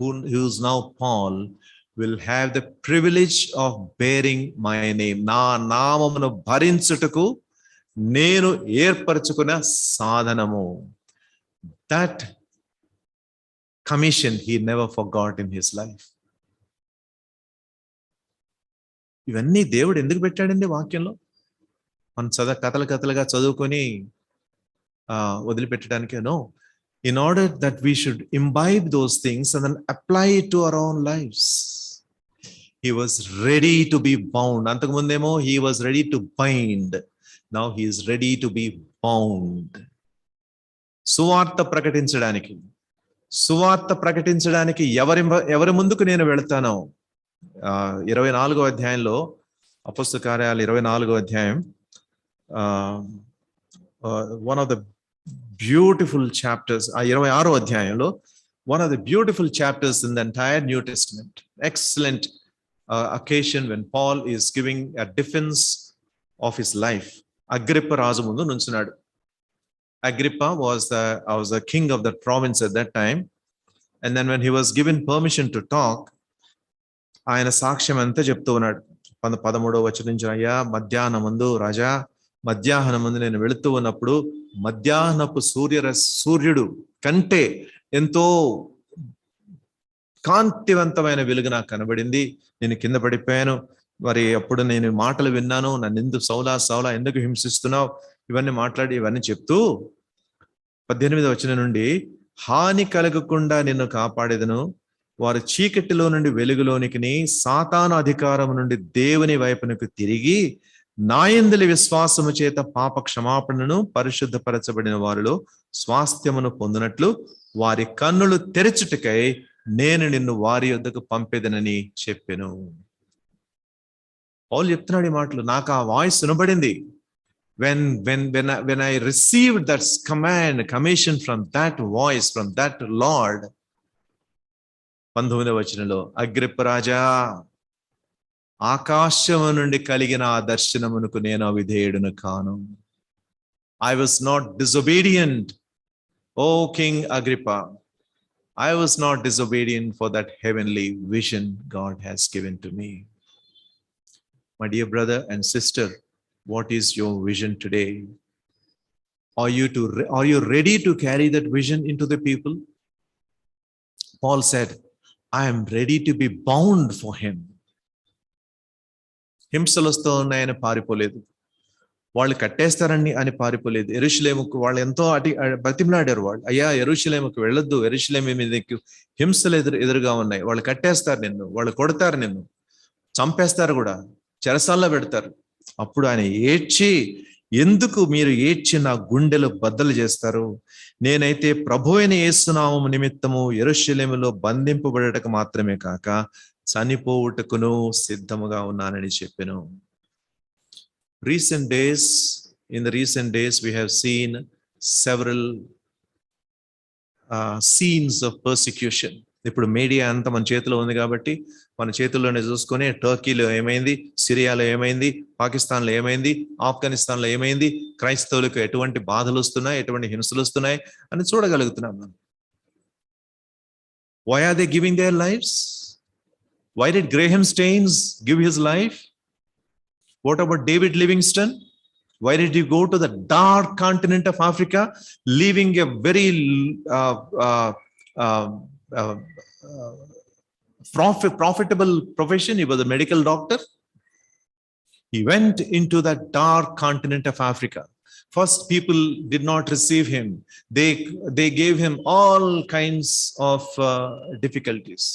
who is now Paul, will have the privilege of bearing my name. నా నామమును భరించుటకు నేను ఏర్పరచుకున్న సాధనము. That commission he never forgot in his life. ఇవన్నీ దేవుడు ఎందుకు పెట్టాడండి వాక్యంలో? మనం కథలుగా చదువుకొని వదిలిపెట్టడానికే? No, in order that we should imbibe those things and then apply it to our own lives. He was ready to be bound. అంతకు ముందేమో he was ready to bind. Now he is ready to be bound. సువార్త ప్రకటించడానికి ఎవరి ముందుకు నేను వెళ్తానో, 24వ అధ్యాయంలో, అపొస్తలుల కార్యాలు 24వ అధ్యాయం, one of the beautiful chapters, 26వ అధ్యాయంలో, one of the beautiful chapters in the entire New Testament. Excellent occasion when Paul is giving a defense of his life. Agrippa రాజు ముందు నుంచున్నాడు. Agrippa was the king of that province at that time. And then when he was given permission to talk, ఆయన సాక్ష్యం అంతా చెప్తూ ఉన్నాడు. 13వ వచనం నుంచి, అయ్యా రాజా మధ్యాహ్నం ముందు నేను వెళుతూ ఉన్నప్పుడు మధ్యాహ్నపు సూర్యుడు కంటే ఎంతో కాంతివంతమైన వెలుగు నాకు కనబడింది. నేను కింద పడిపోయాను. మరి అప్పుడు నేను మాటలు విన్నాను, నన్ను ఎందుకు సౌలా ఎందుకు హింసిస్తున్నావు, ఇవన్నీ చెప్తూ 18వ వచనం నుండి, హాని కలగకుండా నిన్ను కాపాడేదను, వారు చీకటిలో నుండి వెలుగులోనికి, సాతాను అధికారం నుండి దేవుని వైపునకు తిరిగి నాయందలి విశ్వాసము చేత పాప క్షమాపణను పరిశుద్ధపరచబడిన వారిలో స్వాస్థ్యమును పొందినట్లు వారి కన్నులు తెరచుటకై నేను నిన్ను వారి యొద్దకు పంపేదనని చెప్పెను. పౌలు చెప్తున్నాడు ఈ మాటలు. నాకు ఆ వాయిస్ వినబడింది. When I received that commission from that voice, from that Lord. 19వ వచనంలో, అగ్రిప్ప రాజా, ఆకాశము నుండి కలిగిన ఆ దర్శనమునకు నేను అవిధేయుడును కాను. I was not disobedient, O King Agrippa. I was not disobedient for that heavenly vision God has given to me. My dear brother and sister, what is your vision today? Are you ready to carry that vision into the people? Paul said, I am ready to be bound for him. హింసలు వస్తూ ఉన్నాయని పారిపోలేదు, వాళ్ళు కట్టేస్తారని అని పారిపోలేదు. యెరూషలేముకు వాళ్ళు ఎంతో బతిమలాడారు. వాళ్ళు, అయ్యా యెరూషలేముకు వెళ్ళొద్దు, యెరూషలేము మీదకి హింసలు ఎదురుగా ఉన్నాయి, వాళ్ళు కట్టేస్తారు నిన్ను, వాళ్ళు కొడతారు నిన్ను, చంపేస్తారు కూడా, చెరసాల్లో పెడతారు. అప్పుడు ఆయన ఏడ్చి, ఎందుకు మీరు ఏడ్చి నా గుండెలు బద్దలు చేస్తారు? నేనైతే ప్రభువైన యేసు నామము నిమిత్తము యెరూషలేములో బంధింపబడటకు మాత్రమే కాక చనిపోవుటకును సిద్ధముగా ఉన్నానని చెప్పెను. In the recent days we have seen several scenes of persecution. ఇప్పుడు మీడియా అంతా మన చేతిలో ఉంది కాబట్టి మన చేతుల్లోనే చూసుకొని, టర్కీలో ఏమైంది, సిరియాలో ఏమైంది, పాకిస్తాన్లో ఏమైంది, ఆఫ్ఘనిస్తాన్లో ఏమైంది, క్రైస్తవులకు ఎటువంటి బాధలు వస్తున్నాయి, ఎటువంటి హింసలు వస్తున్నాయి అని చూడగలుగుతున్నాం మనం. Why are they giving their lives? Why did Graham Staines give his life? What about David Livingstone? Why did he go to the dark continent of Africa, leaving a very profitable profession? He was a medical doctor. He went into that dark continent of Africa. First, people did not receive him. They gave him all kinds of difficulties.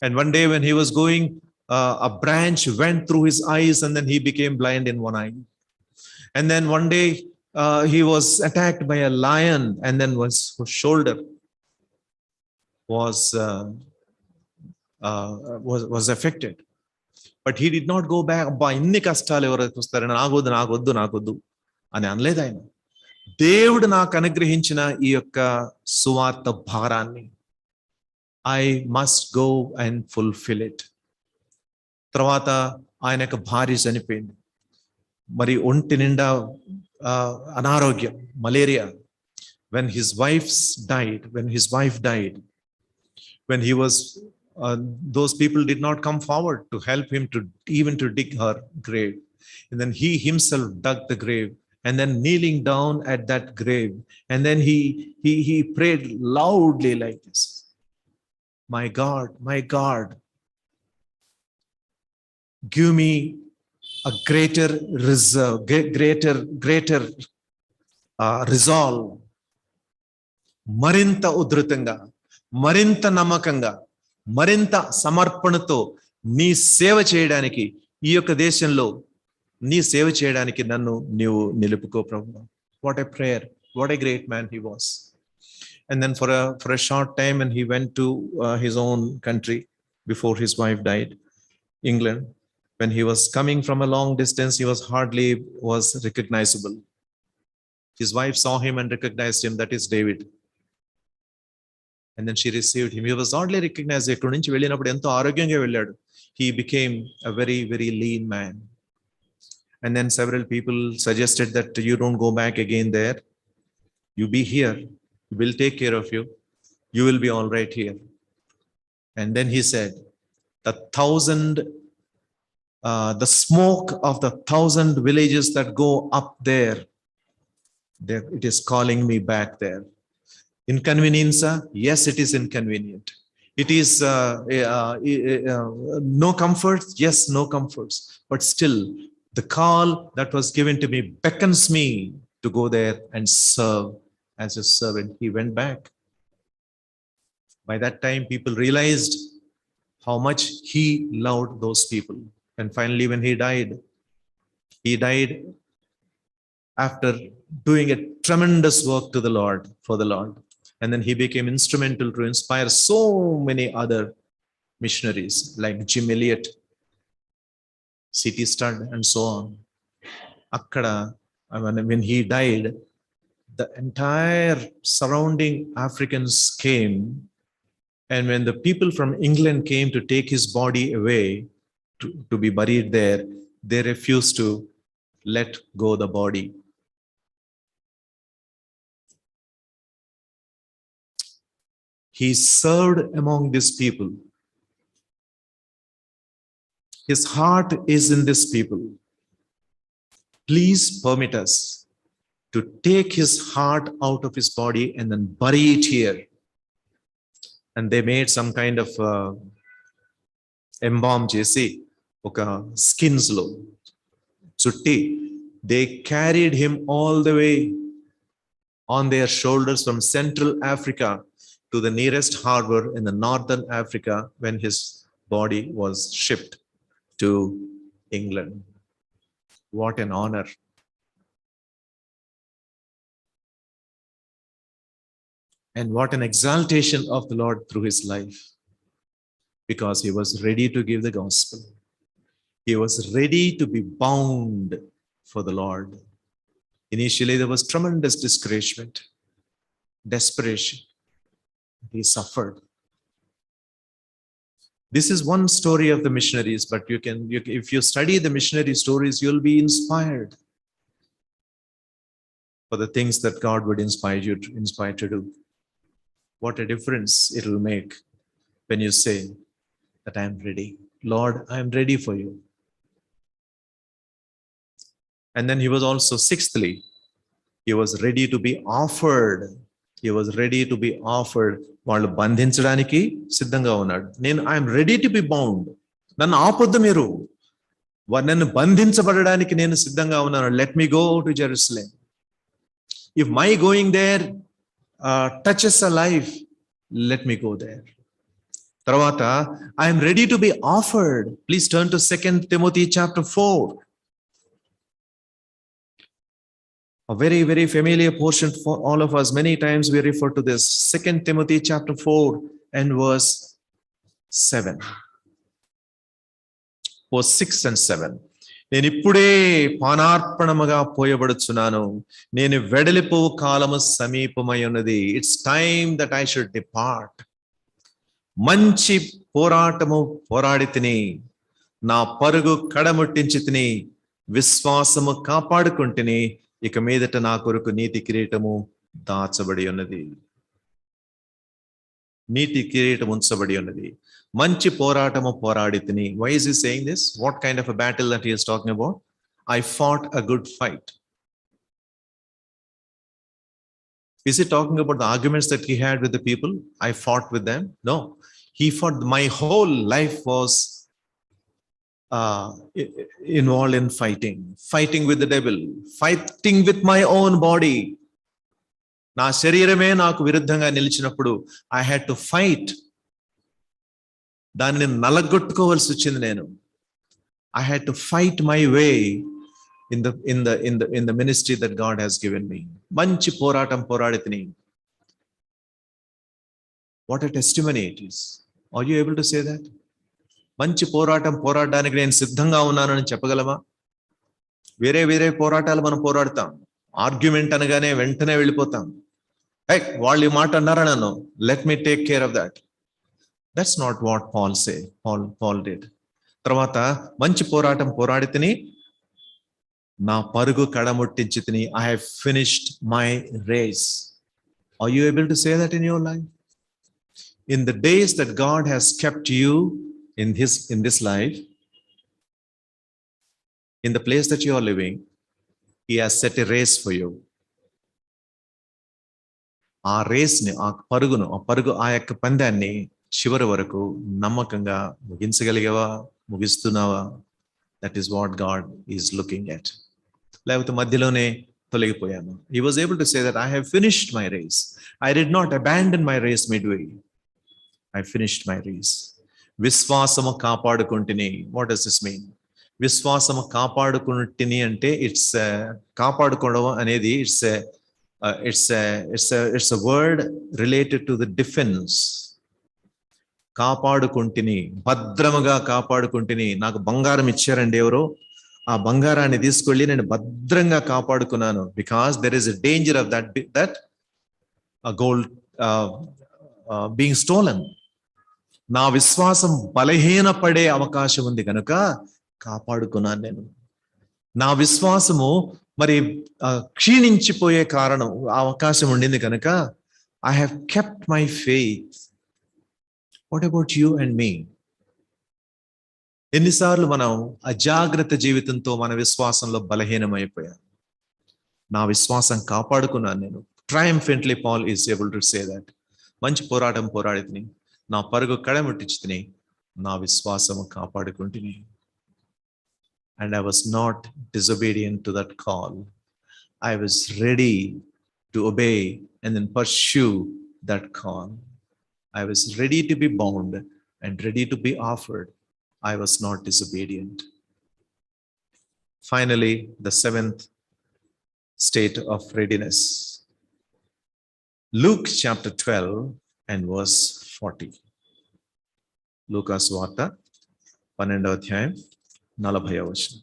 And one day when he was going, a branch went through his eyes and then he became blind in one eye. And then one day he was attacked by a lion and then his shoulder was affected. But he did not go back. ఇన్ని కష్టాలు ఎవరైతే వస్తారని నాకొద్దు అని అనలేదు ఆయన. దేవుడు నాకు అనుగ్రహించిన ఈ యొక్క సువార్త భారాన్ని I must go and fulfill it. తర్వాత ఆయన యొక్క భార్య చనిపోయింది. మరి ఒంటి నిండా అనారోగ్యం, malaria. When his wife died, when he was, those people did not come forward to help him to even to dig her grave. And then he himself dug the grave, and then kneeling down at that grave, and then he prayed loudly like this: my God, give me a greater reserve, greater resolve, మరింత ఉధృతంగా, మరింత నమ్మకంగా, మరింత సమర్పణతో నీ సేవ చేయడానికి, ఈ యొక్క దేశంలో నీ సేవ చేయడానికి నన్ను నీవు నిలుపుకో ప్రభువా. What a prayer, what a great man he was. And then for a short time, and he went to his own country before his wife died, England. When he was coming from a long distance, he was hardly recognizable. His wife saw him and recognized him. That is David. And then she received him. He was hardly recognized. ఎక్కడి నుంచి వెళ్ళినప్పుడు ఎంతో ఆరోగ్యంగా వెళ్ళాడు. He became a very, very lean man. And then several people suggested that you don't go back again there. You be here. We'll take care of you. You will be all right here. And then he said, the smoke of the 1,000 villages that go up there, it is calling me back there. Inconvenience? Yes, it is inconvenient. It is no comforts? Yes, no comforts. But still, the call that was given to me beckons me to go there and serve as a servant. He went back. By that time, people realized how much he loved those people. And finally, when he died after doing a tremendous work to the Lord, for the Lord. And then he became instrumental to inspire so many other missionaries like Jim Elliot, C.T. Studd, and so on. Akkada, when he died, the entire surrounding Africans came, and when the people from England came to take his body away to be buried there, they refused to let go the body. He served among these people. His heart is in these people. Please permit us to take his heart out of his body and then bury it here. And they made some kind of embalm chesi oka skins lo chutti, they carried him all the way on their shoulders from Central Africa to the nearest harbor in the northern Africa, when his body was shipped to England. What an honor. And what an exaltation of the Lord through his life, because he was ready to give the gospel. He was ready to be bound for the Lord. Initially, there was tremendous discouragement, desperation. He suffered. This is one story of the missionaries, but if you study the missionary stories, you'll be inspired for the things that God would inspire to do. What a difference it will make when you say that I am ready. Lord, I am ready for you. And then he was also, sixthly, he was ready to be offered. He was ready to be offered. వాళ్ళు బంధించడానికి సిద్ధంగా ఉన్నాడు. I'm ready to be bound. నన్ను ఆపొద్దు మీరు, నన్ను బంధించబడడానికి నేను సిద్ధంగా ఉన్నాను. Let me go to Jerusalem. If my going there touches a life, let me go there. తర్వాత I'm ready to be offered. Please turn to 2 Timothy chapter 4. A very, very familiar portion for all of us. Many times we refer to this. 2 Timothy chapter 4 and verse 7. Verse 6 and 7. నేను ఇప్పుడే పానార్పణముగా పోయబడుచున్నాను, నేను వెడలిపోవు కాలము సమీపమై ఉన్నది. It's time that I should depart. మంచి పోరాటము పోరాడి తిని, నా పరుగు కడముట్టించి తిని, విశ్వాసము కాపాడుకుంటుని, ఇక మీదట నా కొరకు నీతి కిరీటము దాచబడి ఉన్నది. నీతి కిరీటం ఉంచబడి ఉన్నది. మంచి పోరాటము పోరాడితిని. Why is he saying this? What kind of a battle that he is talking about? I fought a good fight. Is he talking about the arguments that he had with the people? I fought with them? No. He fought, my whole life was involved in fighting with the devil, fighting with my own body. నా శరీరమే నాకు విరుద్ధంగా నిలిచినప్పుడు I had to fight. దాన్ని నలగొట్టుకోవాల్సి వచ్చింది నేను. I had to fight my way in the ministry that God has given me. మంచి పోరాటం పోరాడితిని. What a testimony it is. Are you able to say that? మంచి పోరాటం పోరాడడానికి నేను సిద్ధంగా ఉన్నానని చెప్పగలమా? వేరే పోరాటాలు మనం పోరాడతాం. ఆర్గ్యుమెంట్ అనగానే వెంటనే వెళ్ళిపోతాం. వాళ్ళు ఈ మాట అన్నారా నన్ను, let me take care of that. That's not what Paul did. తర్వాత మంచి పోరాటం పోరాడితిని, నా పరుగు కడముట్టించితిని. I have finished my race. Are you able to say that in your life? In the days that God has kept you in this life, in the place that you are living, he has set a race for you. ఆ రేస్ని, ఆ పరుగు, ఆ యొక్క పందాన్ని చివరి వరకు నమ్మకంగా ముగించగలిగావా? ముగిస్తున్నావా? That is what God is looking at. లేకపోతే మధ్యలోనే తొలగిపోయాను. He was able to say that I have finished my race. I did not abandon my race midway. I finished my race. విశ్వాసము కాపాడుకుంటుని. What does this mean? విశ్వాసము కాపాడుకుంటుని అంటే it's కాపాడుకోవడం అనేది it's a word related to the defense. కాపాడుకుంటుని, భద్రముగా కాపాడుకుంటుని. నాకు బంగారం ఇచ్చారండి ఎవరో, ఆ బంగారాన్ని తీసుకెళ్ళి నేను భద్రంగా కాపాడుకున్నాను. Because there is a danger of that gold being stolen. నా విశ్వాసం బలహీనపడే అవకాశం ఉంది కనుక కాపాడుకున్నాను నేను. నా విశ్వాసము మరి క్షీణించిపోయే కారణం, అవకాశం ఉండింది కనుక I have kept my faith. What about you and me? ఎన్నిసార్లు మనం అజాగ్రత్త జీవితంతో మన విశ్వాసంలో బలహీనమైపోయాం. నా విశ్వాసం కాపాడుకున్నాను నేను. Triumphantly Paul is able to say that. మంచి పోరాటం పోరాడితిని, నా పరుగు కడముట్టించితిని, నా విశ్వాసము కాపాడుకుంటుని. And I was not disobedient to that call. I was ready to obey and then pursue that call. I was ready to be bound and ready to be offered. I was not disobedient. Finally, the seventh state of readiness. Luke chapter 12 and verse 40. లూకాసు వార్త 12వ అధ్యాయం 40వ వచనం.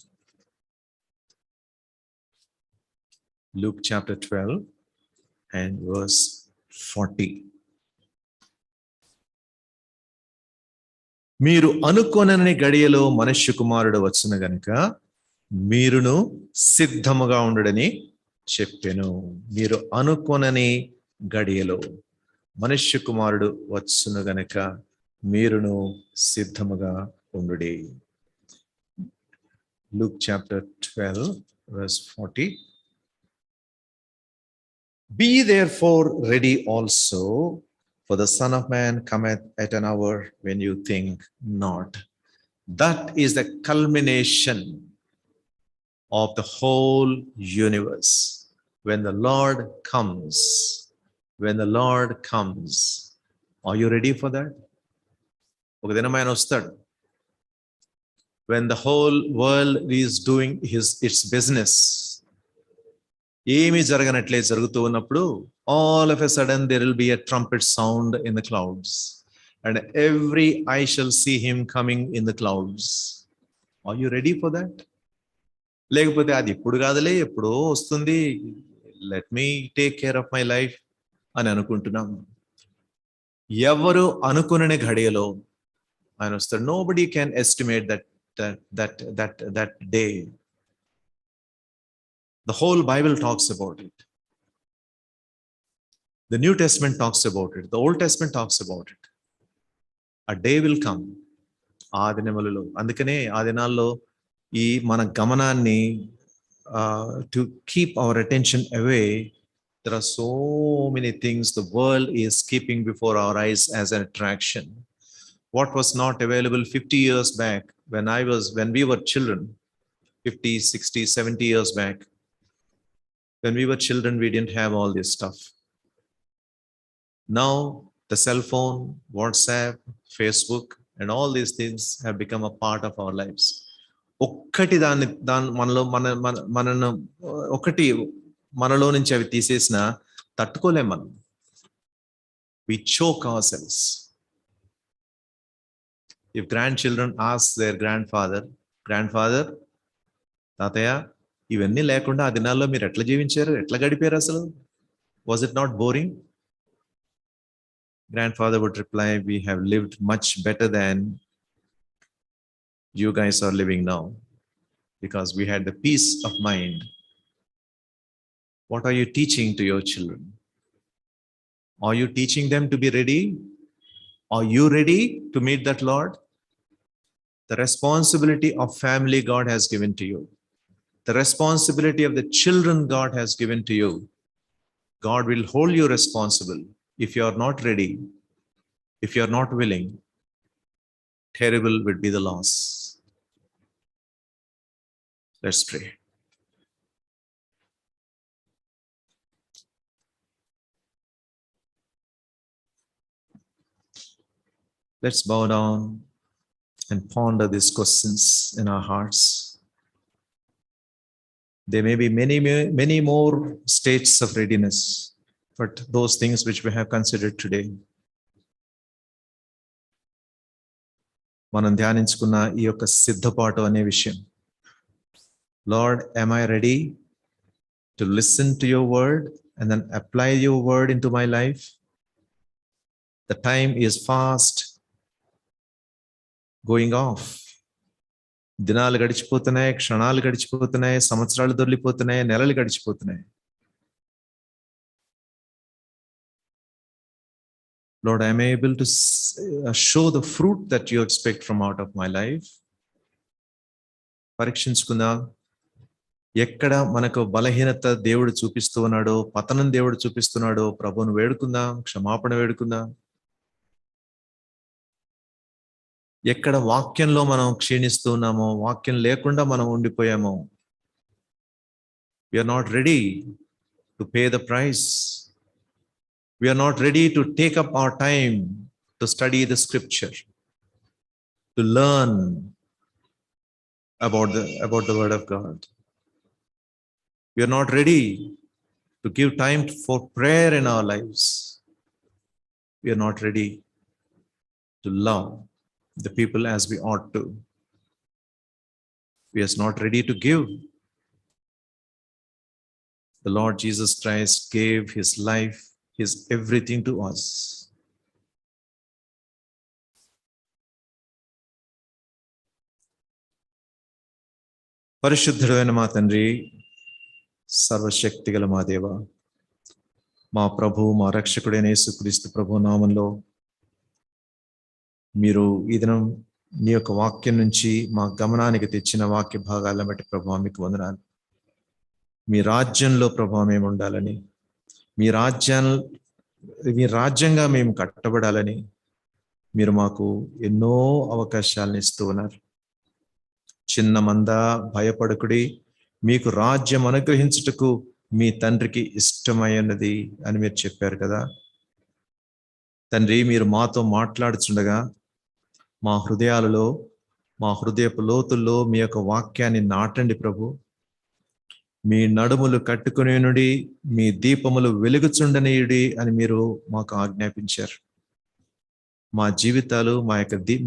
Luke chapter 12 and verse 40. మీరు అనుకొనని గడియలో మనుష్య కుమారుడు వచ్చును గనుక మీరును సిద్ధముగా ఉండుడని చెప్పెను. మీరు అనుకొనని గడియలో మనుష్య కుమారుడు వచ్చును గనుక మీరును సిద్ధముగా ఉండుడి. Luke chapter 12 verse 40. Be therefore ready also, for the Son of Man cometh at an hour when you think not. That is the culmination of the whole universe. When the Lord comes, are you ready for that? ఒక దినం ఆయన వస్తాడు. When the whole world is doing its business, ఏమీ జరగనట్లే జరుగుతూ ఉన్నప్పుడు all of a sudden there will be a trumpet sound in the clouds and every eye shall see him coming in the clouds. Are you ready for that? లేకపోతే అది ఇప్పుడు కాదులే, ఎప్పుడో వస్తుంది, let me take care of my life అని అనుకుంటున్నాం. ఎవరు అనుకునే ఘడియలో ఆయన వస్తాడు. Nobody can estimate that day. The whole Bible talks about it. The New Testament talks about it. The Old Testament talks about it. A day will come. ఆ దినములలో, అందుకనే ఆ దినాల్లో ఈ మన గమనాన్ని to keep our attention away, there are so many things the world is keeping before our eyes as an attraction. What was not available 50 years back when we were children, 50, 60, 70 years back, when we were children, we didn't have all this stuff. Now the cell phone, WhatsApp, Facebook, and all these things have become a part of our lives. ఒక్కటి మనలో నుంచి అవి తీసేసిన తట్టుకోలేం మనం. We choke ourselves. If grandchildren ask their grandfather, తాతయ్య ఇవన్నీ లేకుండా ఆ దినాల్లో మీరు ఎట్లా జీవించారు, ఎట్లా గడిపారు అసలు? Was it not boring? Grandfather would reply, we have lived much better than you guys are living now, because we had the peace of mind. What are you teaching to your children? Are you teaching them to be ready? Are you ready to meet that Lord? The responsibility of family God has given to you. The responsibility of the children God has given to you. God will hold you responsible. If you are not ready, if you are not willing, terrible would be the loss. Let's pray. Let's bow down and ponder these questions in our hearts. There may be many more states of readiness, but those things which we have considered today, మనం ధ్యానించుకున్న ఈ యొక్క సిద్ధపాటు అనే విషయం. Lord, am I ready to listen to your word and then apply your word into my life? The time is fast going off. దినాలు గడిచిపోతున్నాయి, క్షణాలు గడిచిపోతున్నాయి, సంవత్సరాలు దొర్లిపోతున్నాయి, నెలలు గడిచిపోతున్నాయి. Lord, I am able to show the fruit that you expect from out of my life. పరీక్షించుకుందాం. ఎక్కడ మనకు బలహీనత దేవుడు చూపిస్తూ ఉన్నాడో, పతనం దేవుడు చూపిస్తున్నాడో ప్రభువును వేడుకుందాం, క్షమాపణ వేడుకుందాం. ఎక్కడ వాక్యంలో మనం క్షీణిస్తూ ఉన్నామో, వాక్యం లేకుండా మనం ఉండిపోయామో, we are not ready to pay the price. We are not ready to take up our time to study the scripture, to learn about the word of God. We are not ready to give time for prayer in our lives. We are not ready to love the people as we ought to. We are not ready to give. The Lord Jesus Christ gave his life, his everything to us. పరిశుద్ధుడైన మా తండ్రి, సర్వశక్తిగల మా దేవ, మా ప్రభు, మా రక్షకుడైన యేసుక్రీస్తు ప్రభు నామంలో మీరు ఈ దినం నీ యొక్క వాక్యం నుంచి మా గమనానికి తెచ్చిన వాక్య భాగాలను బట్టి ప్రభు మీకు వందనాలు. మీ రాజ్యంలో ప్రభు మేము ఉండాలని, మీ రాజ్యంగా మేము కట్టబడాలని మీరు మాకు ఎన్నో అవకాశాలను ఇస్తూ ఉన్నారు. చిన్న మంద భయపడకుడి, మీకు రాజ్యం అనుగ్రహించుటకు మీ తండ్రికి ఇష్టమైనది అని మీరు చెప్పారు కదా తండ్రి. మీరు మాతో మాట్లాడుచుండగా మా హృదయాలలో, మా హృదయపు లోతుల్లో మీ యొక్క వాక్యాన్ని నాటండి ప్రభు. మీ నడుములు కట్టుకుని నుండి మీ దీపములు వెలుగుచుండనీయుడి అని మీరు మాకు ఆజ్ఞాపించారు. మా జీవితాలు,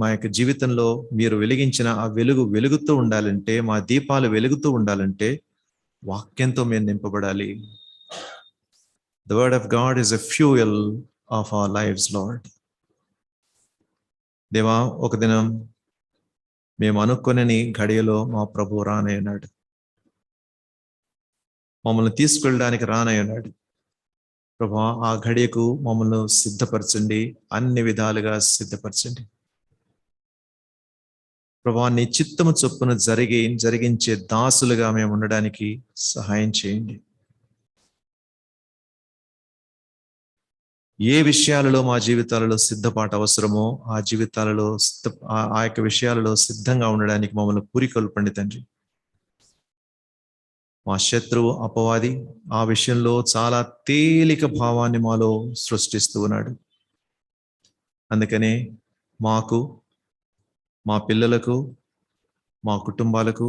మా యొక్క జీవితంలో మీరు వెలిగించిన ఆ వెలుగు వెలుగుతూ ఉండాలంటే, మా దీపాలు వెలుగుతూ ఉండాలంటే వాక్యంతో మేము నింపబడాలి. The word of God is a fuel of our lives, Lord. దేవా, ఒక దినం మేము అనుకుని ఘడియలో మా ప్రభు రానయ్యన్నాడు, మమ్మల్ని తీసుకెళ్ళడానికి రానయ్యన్నాడు. ప్రభా ఆ ఘడియకు మమ్మల్ని సిద్ధపరచండి, అన్ని విధాలుగా సిద్ధపరచండి ప్రభా. నీ చిత్తము చొప్పున జరిగించే దాసులుగా మేము ఉండడానికి సహాయం చేయండి. ఏ విషయాలలో మా జీవితాలలో సిద్ధపాటు అవసరమో ఆ జీవితాలలో ఆ యొక్క విషయాలలో సిద్ధంగా ఉండడానికి మమ్మల్ని పూరికొల్పండి తండ్రి. మా శత్రువు అపవాది ఆ విషయంలో చాలా తేలిక భావాన్ని మాలో సృష్టిస్తూ ఉన్నాడు. అందుకనే మాకు, మా పిల్లలకు, మా కుటుంబాలకు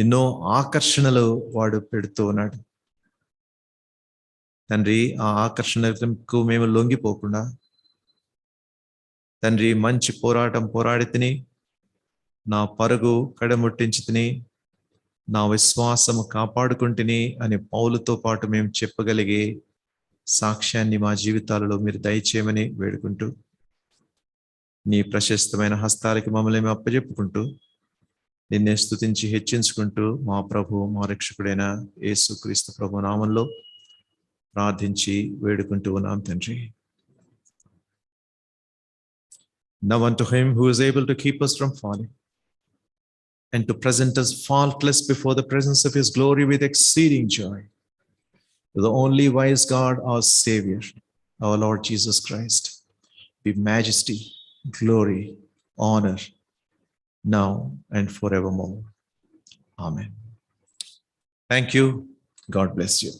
ఎన్నో ఆకర్షణలు వాడు పెడుతూ ఉన్నాడు తండ్రి. ఆ ఆకర్షణకు మేము లొంగిపోకుండా తండ్రి మంచి పోరాటం పోరాడి తిని, నా పరుగు కడముట్టించి తిని, నా విశ్వాసము కాపాడుకుంటుని అని పౌలుతో పాటు మేము చెప్పగలిగే సాక్ష్యాన్ని మా జీవితాలలో మీరు దయచేయమని వేడుకుంటూ, నీ ప్రశస్తమైన హస్తాలకి మమ్మల్ని మేము అప్పజెప్పుకుంటూ, నిన్నే స్తుతించి హెచ్చించుకుంటూ మా ప్రభు మా రక్షకుడైన యేసుక్రీస్తు ప్రభు నామంలో ప్రార్థించి వేడుకుంటూ ఉన్నాం తండ్రి. Now unto him who is able to keep us from falling and to present us faultless before the presence of his glory with exceeding joy, to the only wise God, our Savior, our Lord Jesus Christ, be majesty, glory, honor, now and forevermore. Amen. Thank you. God bless you.